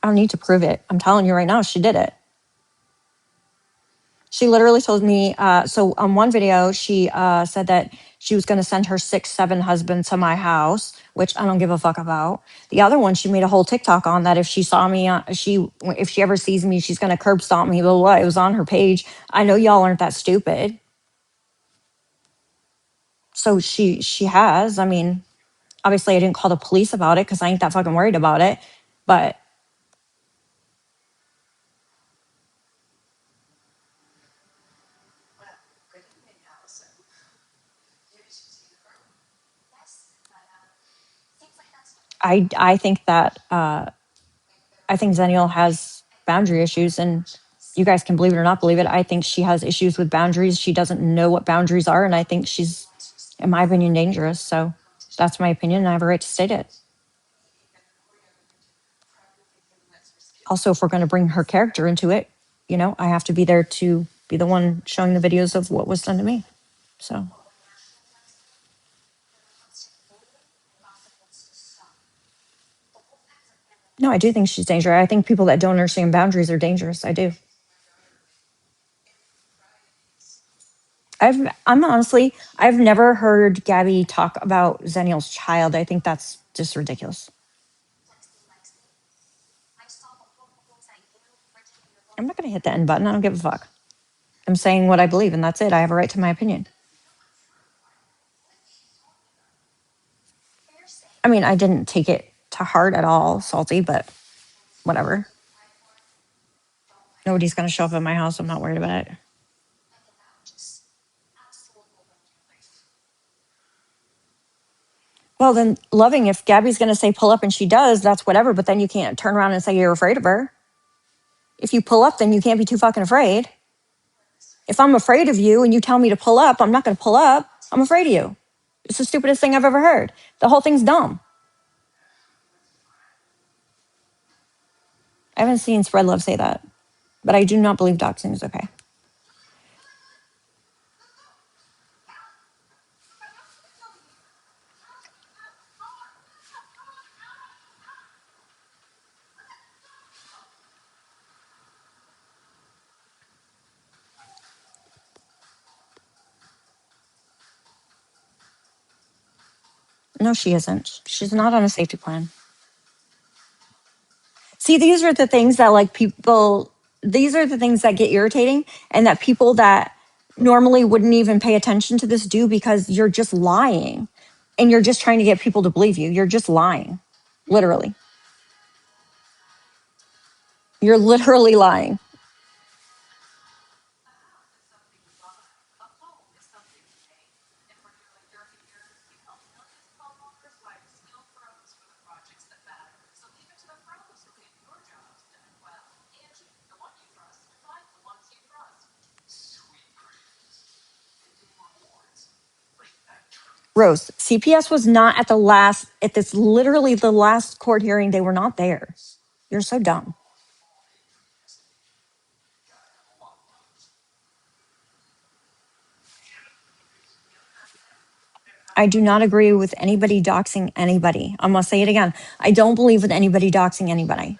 I don't need to prove it. I'm telling you right now, she did it. She literally told me, so on one video, she said that she was going to send her 6, 7 husbands to my house, which I don't give a fuck about. The other one, she made a whole TikTok on that if she saw me, if she ever sees me, she's going to curb stomp me, blah, blah, blah. It was on her page. I know y'all aren't that stupid. So she has. I mean, obviously I didn't call the police about it because I ain't that fucking worried about it. But I think that I think Zenial has boundary issues, and you guys can believe it or not believe it. I think she has issues with boundaries. She doesn't know what boundaries are, and I think she's, in my opinion, dangerous. So that's my opinion, and I have a right to state it. Also, if we're going to bring her character into it, you know, I have to be there to be the one showing the videos of what was done to me. So no, I do think she's dangerous. I think people that don't understand boundaries are dangerous. I do. I'm honestly, I've never heard Gabby talk about Zenial's child. I think that's just ridiculous. I'm not going to hit the end button. I don't give a fuck. I'm saying what I believe, and that's it. I have a right to my opinion. I mean, I didn't take it to heart at all, Salty, but whatever. Nobody's going to show up at my house. I'm not worried about it. Well, then, loving, if Gabby's going to say pull up and she does, that's whatever, but then you can't turn around and say you're afraid of her. If you pull up, then you can't be too fucking afraid. If I'm afraid of you and you tell me to pull up, I'm not going to pull up. I'm afraid of you. It's the stupidest thing I've ever heard. The whole thing's dumb. I haven't seen Spread Love say that, but I do not believe doxing is okay. No, she isn't. She's not on a safety plan. See, these are the things that like people, these are the things that get irritating and that people that normally wouldn't even pay attention to this do because you're just lying and you're just trying to get people to believe you. You're just lying. Literally. You're literally lying. Rose, CPS was not at the last, at this literally the last court hearing. They were not there. You're so dumb. I do not agree with anybody doxing anybody. I'm going to say it again. I don't believe with anybody doxing anybody.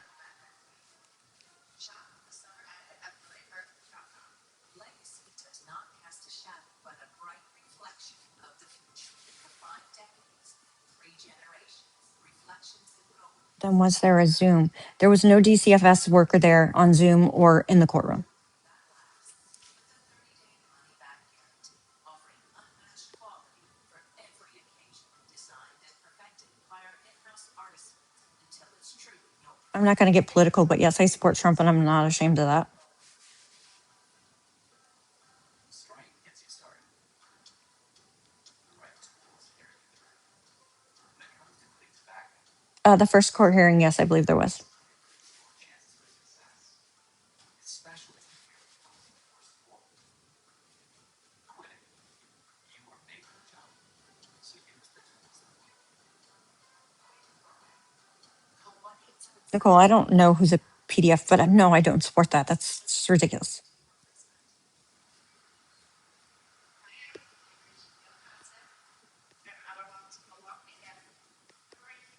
Then was there a Zoom? There was no DCFS worker there on Zoom or in the courtroom. I'm not going to get political, but yes, I support Trump and I'm not ashamed of that. The first court hearing, yes, I believe there was. Nicole, I don't know who's a PDF, but no, I don't support that. That's just ridiculous.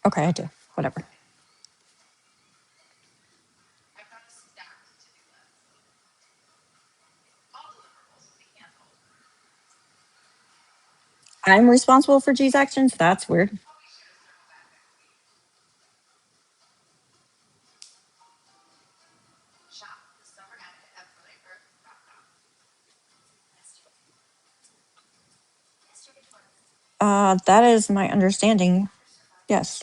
Okay, I do. Whatever. I'm responsible for G's actions. That's weird. That is my understanding. Yes.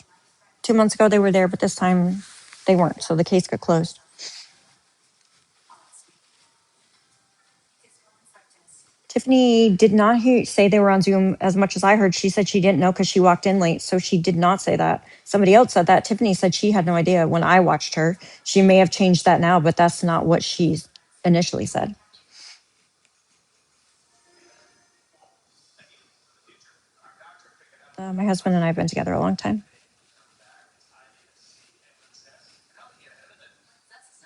2 months ago they were there, but this time they weren't. So the case got closed. Tiffany did not say they were on Zoom as much as I heard. She said she didn't know because she walked in late. So she did not say that. Somebody else said that. Tiffany said she had no idea when I watched her. She may have changed that now, but that's not what she initially said. My husband and I have been together a long time.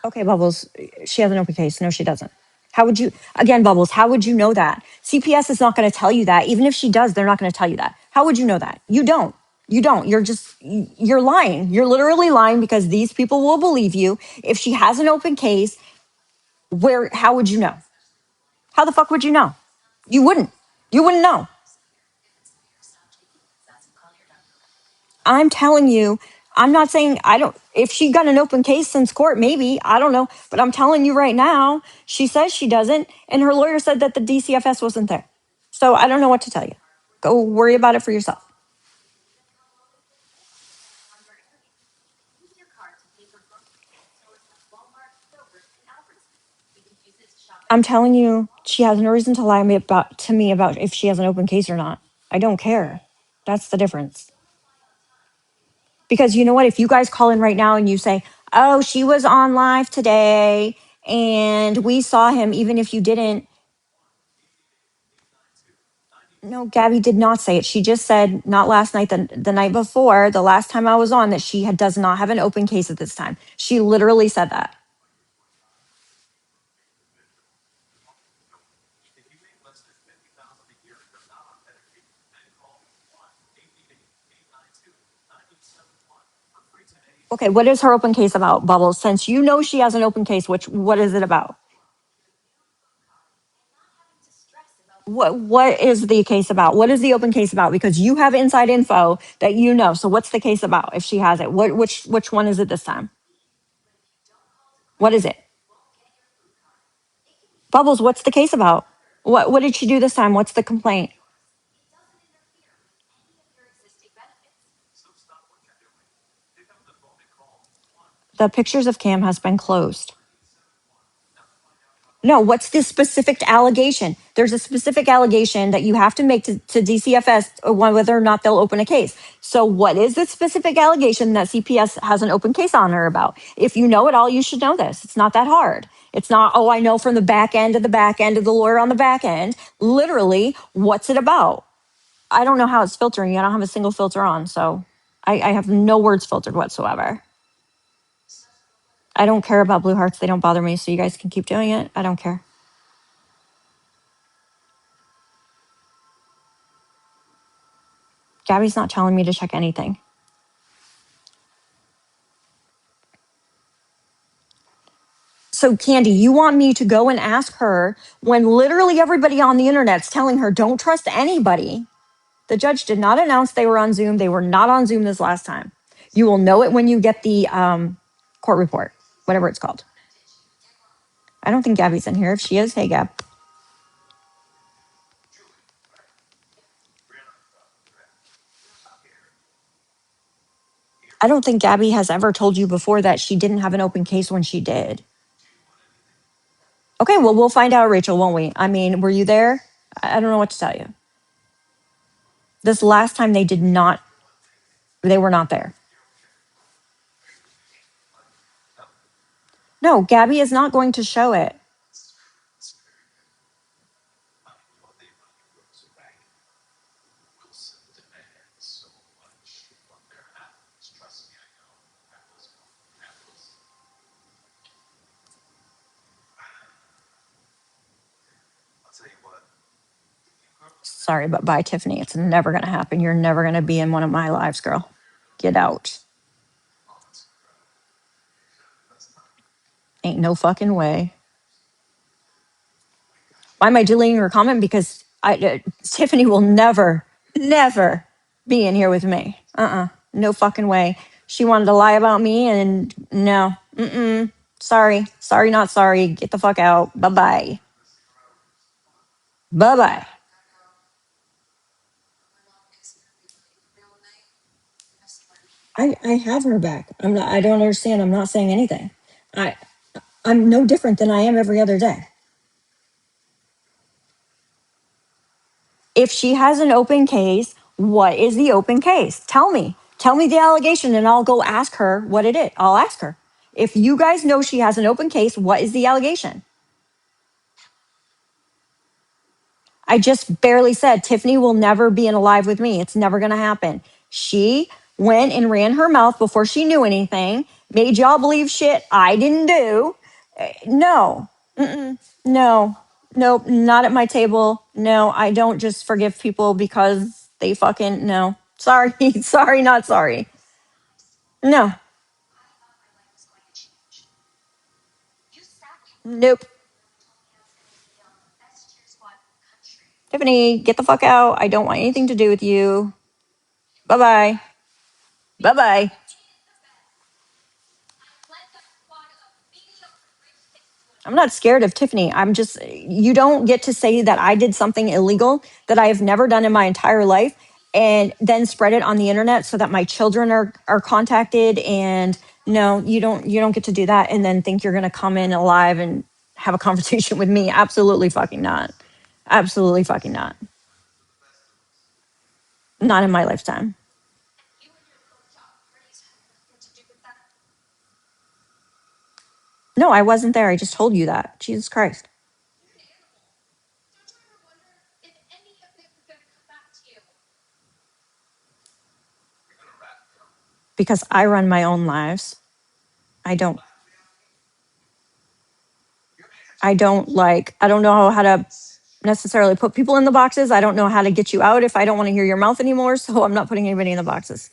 Okay, Bubbles, she has an open case. No, she doesn't. How would you, again, Bubbles, how would you know that? CPS is not going to tell you that. Even if she does, they're not going to tell you that. How would you know that? You don't. You don't. You're lying. You're literally lying because these people will believe you. If she has an open case, how would you know? How the fuck would you know? You wouldn't. You wouldn't know. I'm telling you, I'm not saying I don't, if she got an open case since court, maybe, I don't know. But I'm telling you right now, she says she doesn't. And her lawyer said that the DCFS wasn't there. So I don't know what to tell you. Go worry about it for yourself. I'm telling you, she has no reason to lie to me about if she has an open case or not. I don't care. That's the difference. Because you know what? If you guys call in right now and you say, oh, she was on live today and we saw him, even if you didn't. No, Gabby did not say it. She just said, not last night, the night before, the last time I was on, that she does not have an open case at this time. She literally said that. Okay, what is her open case about, Bubbles? Since you know she has an open case, what is it about? What is the case about? What is the open case about? Because you have inside info that you know. So what's the case about if she has it? Which one is it this time? What is it? Bubbles, what's the case about? What did she do this time? What's the complaint? The pictures of Cam has been closed. No, what's the specific allegation? There's a specific allegation that you have to make to DCFS whether or not they'll open a case. So, what is the specific allegation that CPS has an open case on her about? If you know it all, you should know this. It's not that hard. It's not, oh, I know from the back end of the back end of the lawyer on the back end. Literally, what's it about? I don't know how it's filtering. I don't have a single filter on. So, I have no words filtered whatsoever. I don't care about blue hearts. They don't bother me. So, you guys can keep doing it. I don't care. Gabby's not telling me to check anything. So, Candy, you want me to go and ask her when literally everybody on the internet's telling her don't trust anybody? The judge did not announce they were on Zoom. They were not on Zoom this last time. You will know it when you get the court report, whatever it's called. I don't think Gabby's in here. If she is, hey, Gab. I don't think Gabby has ever told you before that she didn't have an open case when she did. Okay, well, we'll find out, Rachel, won't we? I mean, were you there? I don't know what to tell you. This last time they were not there. No, Gabby is not going to show it. Sorry, but bye, Tiffany. It's never going to happen. You're never going to be in one of my lives, girl. Get out. Ain't no fucking way. Why am I deleting her comment? Because Tiffany will never Never be in here with me. No fucking way. She wanted to lie about me, and no. Mm-mm. Sorry. Sorry, not sorry. Get the fuck out. Bye bye. Bye bye. I have her back. I don't understand. I'm not saying anything. I I'm no different than I am every other day. If she has an open case, what is the open case? Tell me. Tell me the allegation and I'll go ask her what it is. I'll ask her. If you guys know she has an open case, what is the allegation? I just barely said Tiffany will never be in a live with me. It's never going to happen. She went and ran her mouth before she knew anything, made y'all believe shit I didn't do. No, no, nope, not at my table. No, I don't just forgive people because they fucking, no. Sorry, sorry, not sorry. No, nope. Tiffany, get the fuck out. I don't want anything to do with you. Bye bye. Bye bye. I'm not scared of Tiffany. I'm just, you don't get to say that I did something illegal that I have never done in my entire life and then spread it on the internet so that my children are contacted. And no, you don't get to do that and then think you're going to come in alive and have a conversation with me. Absolutely fucking not. Absolutely fucking not. Not in my lifetime. No, I wasn't there. I just told you that. Jesus Christ. Because I run my own lives. I don't I don't know how to necessarily put people in the boxes. I don't know how to get you out if I don't want to hear your mouth anymore. So I'm not putting anybody in the boxes.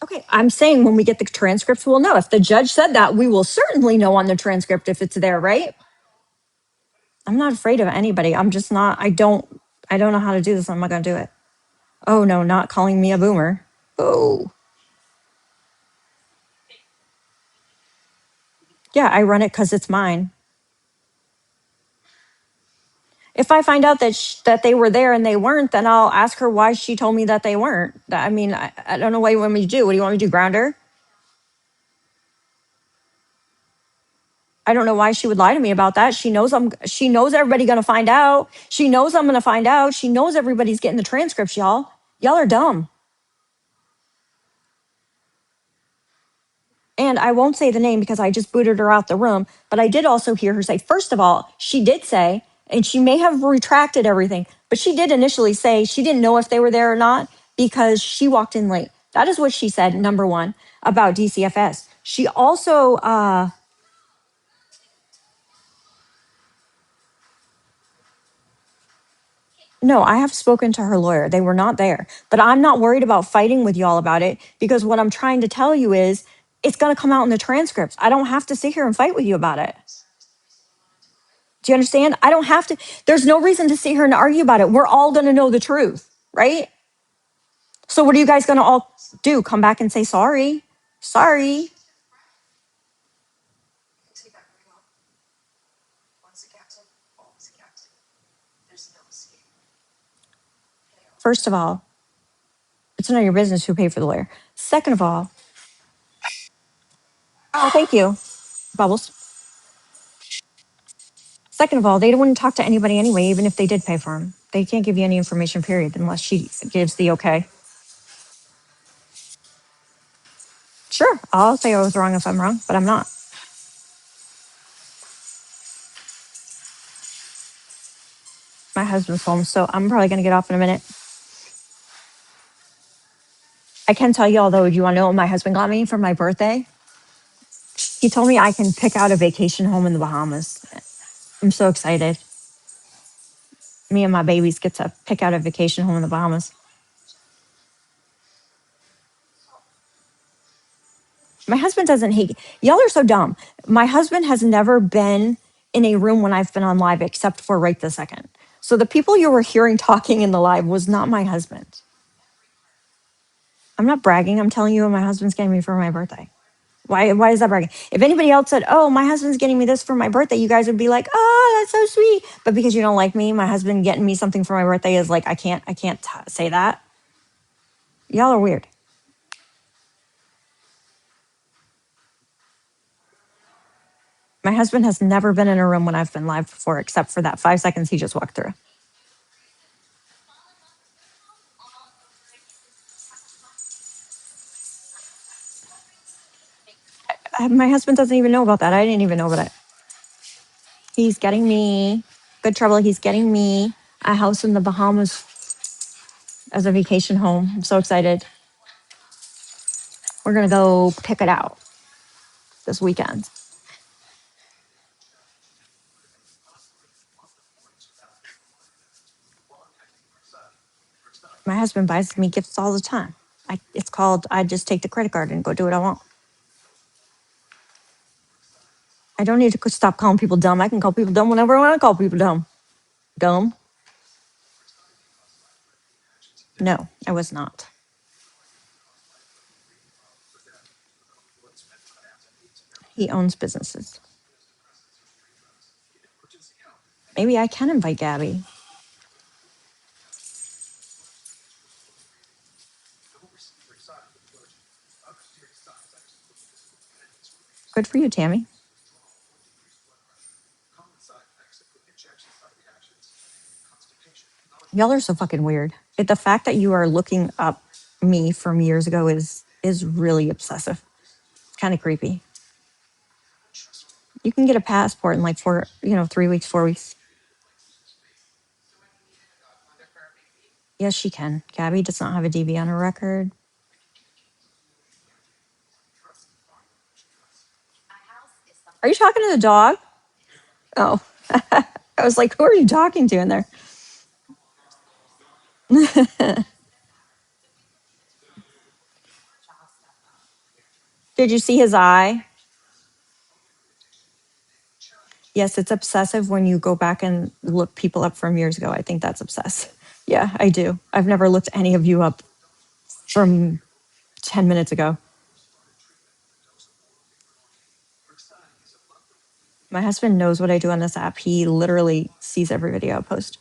Okay. I'm saying when we get the transcripts, we'll know. If the judge said that, we will certainly know on the transcript if it's there, right? I'm not afraid of anybody. I'm just not, I don't know how to do this. I'm not going to do it. Oh no, not calling me a boomer. Oh, yeah. I run it because it's mine. If I find out that they were there and they weren't, then I'll ask her why she told me that they weren't. I mean, I don't know what you want me to do. What do you want me to do? Ground her? I don't know why she would lie to me about that. She knows everybody gonna find out. She knows I'm gonna find out. She knows everybody's getting the transcripts, y'all. Y'all are dumb. And I won't say the name because I just booted her out the room. But I did also hear her say, first of all, she did say, and she may have retracted everything, but she did initially say she didn't know if they were there or not because she walked in late. That is what she said, number one, about DCFS. She also no, I have spoken to her lawyer. They were not there. But I'm not worried about fighting with y'all about it because what I'm trying to tell you is it's going to come out in the transcripts. I don't have to sit here and fight with you about it. Do you understand? I don't have to. There's no reason to sit here and argue about it. We're all going to know the truth, right? So what are you guys going to all do? Come back and say sorry? Sorry. First of all, it's none of your business who paid for the lawyer. Second of all, oh, thank you, Bubbles. Second of all, they wouldn't talk to anybody anyway, even if they did pay for him. They can't give you any information, period, unless she gives the okay. Sure, I'll say I was wrong if I'm wrong, but I'm not. My husband's home, so I'm probably going to get off in a minute. I can tell you, although, do you want to know what my husband got me for my birthday? He told me I can pick out a vacation home in the Bahamas. I'm so excited. Me and my babies get to pick out a vacation home in the Bahamas. My husband doesn't hate. Y'all are so dumb. My husband has never been in a room when I've been on live except for right this second. So the people you were hearing talking in the live was not my husband. I'm not bragging. I'm telling you what my husband's getting me for my birthday. Why is that bragging? If anybody else said, "Oh, my husband's getting me this for my birthday," you guys would be like, "Oh, that's so sweet." But because you don't like me, my husband getting me something for my birthday is like, I can't say that. Y'all are weird. My husband has never been in a room when I've been live before, except for that 5 seconds he just walked through. My husband doesn't even know about that. I didn't even know about it. He's getting me good trouble. He's getting me a house in the Bahamas as a vacation home. I'm so excited. We're gonna go pick it out this weekend. My husband buys me gifts all the time. It's called I just take the credit card and go do what I want. I don't need to stop calling people dumb. I can call people dumb whenever I want to call people dumb. Dumb? No, I was not. He owns businesses. Maybe I can invite Gabby. Good for you, Tammy. Y'all are so fucking weird. The fact that you are looking up me from years ago is really obsessive. It's kind of creepy. You can get a passport in like 3 weeks, 4 weeks. Yes, she can. Gabby does not have a DV on her record. Are you talking to the dog? Oh, I was like, who are you talking to in there? Did you see his eye? Yes, it's obsessive when you go back and look people up from years ago. I think that's obsessive. Yeah, I do. I've never looked any of you up from 10 minutes ago. My husband knows what I do on this app. He literally sees every video I post.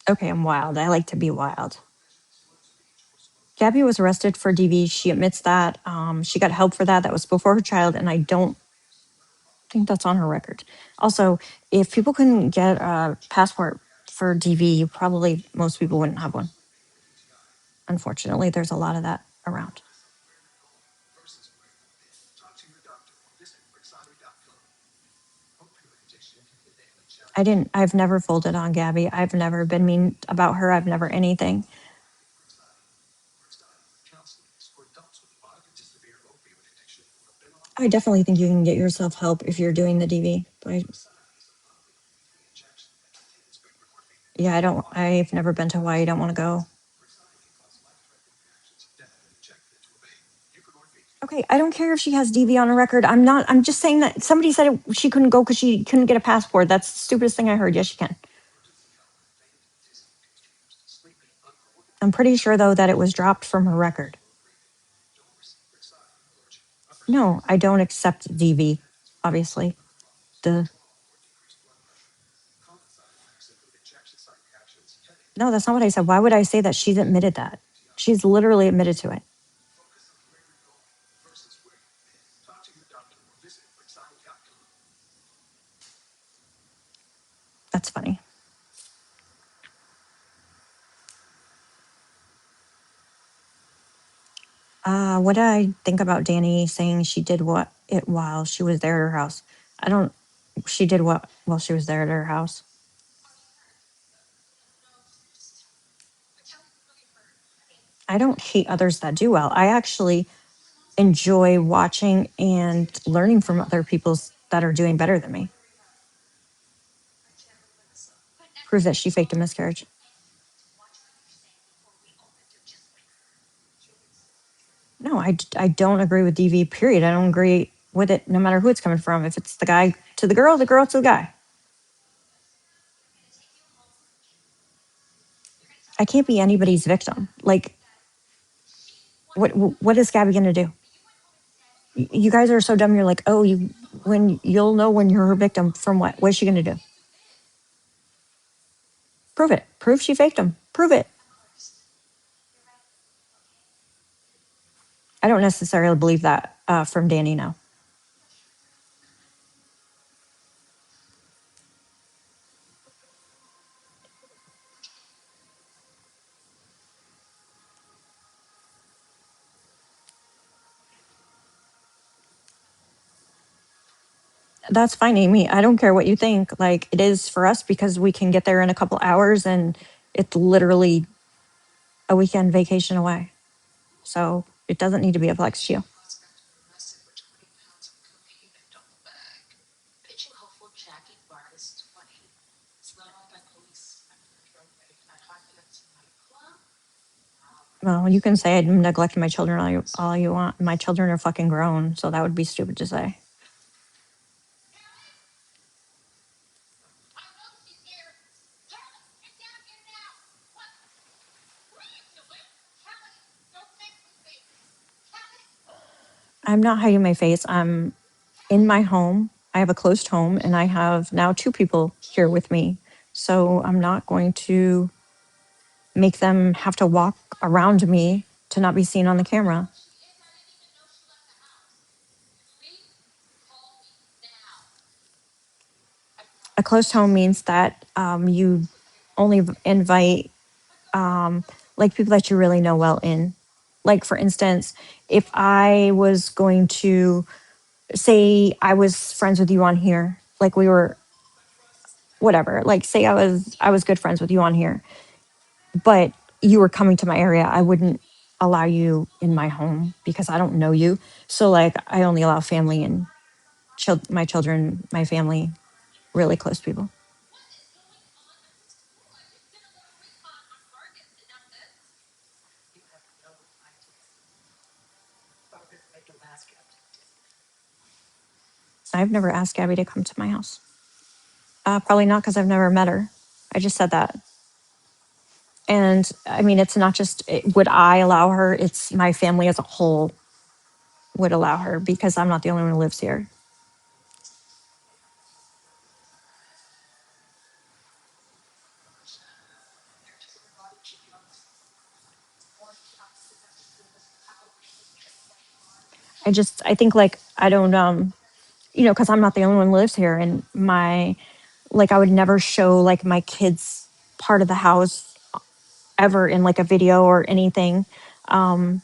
Okay, I'm wild. I like to be wild. Gabby was arrested for DV. She admits that. She got help for that. That was before her child, and I don't think that's on her record. Also, if people couldn't get a passport for DV, probably most people wouldn't have one. Unfortunately, there's a lot of that around. I've never folded on Gabby. I've never been mean about her. I've never anything. I definitely think you can get yourself help if you're doing the DV. But yeah, I've never been to Hawaii. I don't want to go. Okay, I don't care if she has DV on her record. I'm just saying that somebody said she couldn't go because she couldn't get a passport. That's the stupidest thing I heard. Yes, she can. I'm pretty sure, though, that it was dropped from her record. No, I don't accept DV, obviously. No, that's not what I said. Why would I say that? She's admitted that. She's literally admitted to it. That's funny. What did I think about Danny saying she did what it while she was there at her house? She did what while she was there at her house? I don't hate others that do well. I actually enjoy watching and learning from other people's that are doing better than me. Prove that she faked a miscarriage. No, I don't agree with DV, period. I don't agree with it no matter who it's coming from. If it's the guy to the girl to the guy. I can't be anybody's victim. Like, what is Gabby going to do? You guys are so dumb. You're like, oh, you'll know when you're her victim from what? What is she going to do? Prove it. Prove she faked him. Prove it. I don't necessarily believe that from Danny now. That's fine, Amy. I don't care what you think. Like, it is for us because we can get there in a couple hours and it's literally a weekend vacation away. So it doesn't need to be a flex to you. Well, you can say I'm neglecting my children all you want. My children are fucking grown, so that would be stupid to say. I'm not hiding my face. I'm in my home. I have a closed home and I have now two people here with me. So I'm not going to make them have to walk around me to not be seen on the camera. A closed home means that you only invite like people that you really know well in. Like, for instance, if I was going to say I was friends with you on here, like we were whatever, like say I was good friends with you on here, but you were coming to my area, I wouldn't allow you in my home because I don't know you. So like I only allow family and my children, my family, really close people. I've never asked Gabby to come to my house. Probably not because I've never met her. I just said that. And I mean, it's not just would I allow her, it's my family as a whole would allow her because I'm not the only one who lives here. I think like, I don't, because I'm not the only one who lives here and I would never show like my kids part of the house ever in like a video or anything. Um,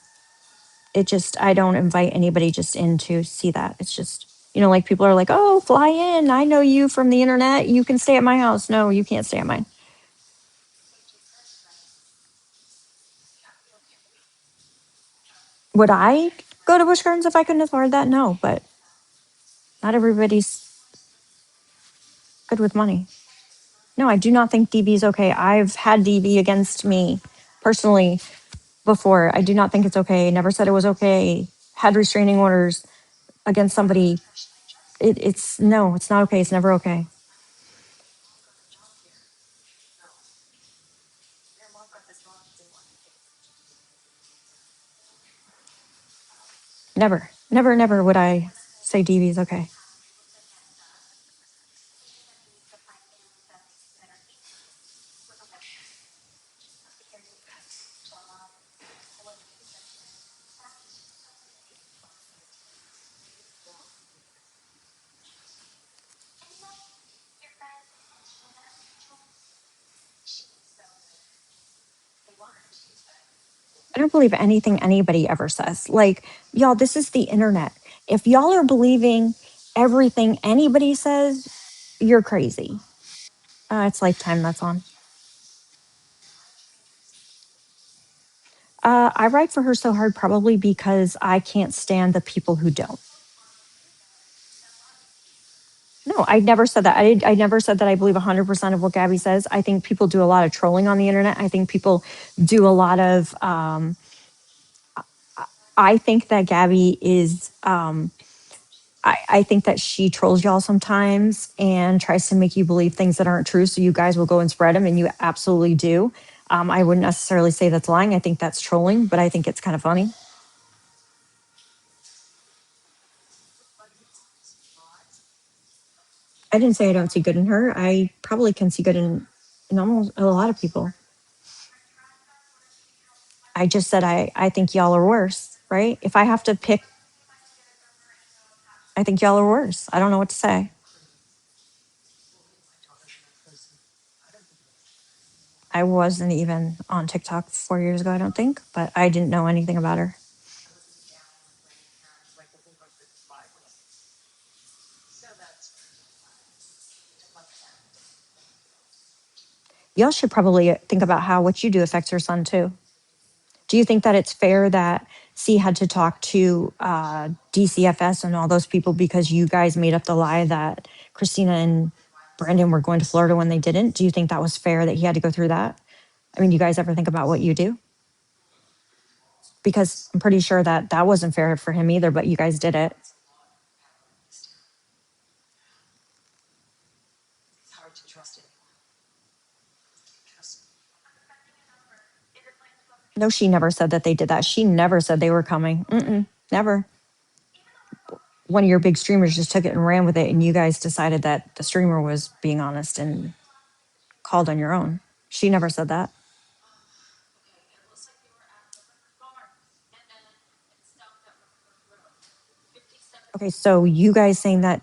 I don't invite anybody just in to see that. It's just, like people are like, oh, fly in. I know you from the internet. You can stay at my house. No, you can't stay at mine. Would I go to Busch Gardens if I couldn't afford that? No, but not everybody's good with money. No, I do not think DV is okay. I've had DV against me personally before. I do not think it's okay. Never said it was okay. Had restraining orders against somebody. It's no, it's not okay. It's never okay. Never, never, never would I say DV is okay. I don't believe anything anybody ever says. Like, y'all, this is the internet. If y'all are believing everything anybody says, you're crazy. It's Lifetime that's on. I write for her so hard probably because I can't stand the people who don't. No, No, I never said that. I never said that I believe 100% of what Gabby says. I think people do a lot of trolling on the internet. I think people do a lot of, I think that Gabby is, I think that she trolls y'all sometimes and tries to make you believe things that aren't true. So you guys will go and spread them, and you absolutely do. I wouldn't necessarily say that's lying. I think that's trolling, but I think it's kind of funny. I didn't say I don't see good in her. I probably can see good in almost a lot of people. I just said I think y'all are worse, right? If I have to pick, I think y'all are worse. I don't know what to say. I wasn't even on TikTok 4 years ago, I don't think, but I didn't know anything about her. Y'all should probably think about how what you do affects her son too. Do you think that it's fair that C had to talk to DCFS and all those people because you guys made up the lie that Christina and Brandon were going to Florida when they didn't? Do you think that was fair that he had to go through that? I mean, do you guys ever think about what you do? Because I'm pretty sure that that wasn't fair for him either, but you guys did it. No, she never said that they did that. She never said they were coming. Mm-mm, never. One of your big streamers just took it and ran with it, and you guys decided that the streamer was being honest and called on your own. She never said that. Okay, so you guys saying that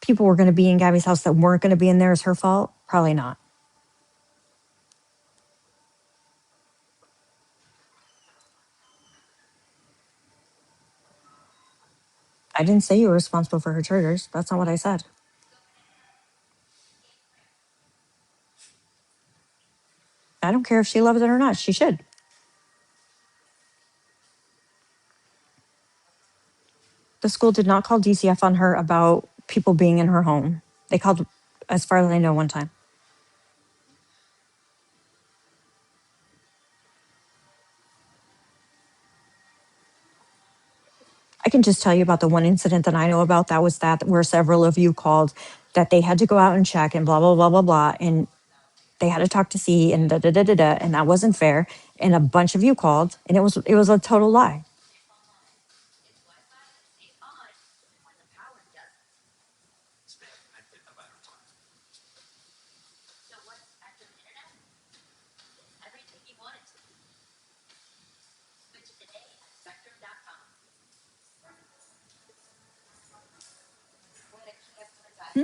people were going to be in Gabby's house that weren't going to be in there is her fault? Probably not. I didn't say you were responsible for her triggers. That's not what I said. I don't care if she loves it or not. She should. The school did not call DCF on her about people being in her home. They called, as far as I know, one time. I can just tell you about the one incident that I know about. That was that where several of you called that they had to go out and check and blah, blah, blah, blah, blah. And they had to talk to C and da, da, da, da, da. And that wasn't fair. And a bunch of you called and it was a total lie. Hmm?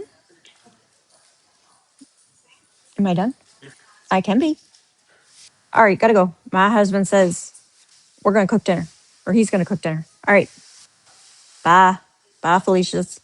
Am I done? I can be. All right, gotta go. My husband says we're gonna cook dinner, or he's gonna cook dinner. All right, bye. Bye, Felicia's.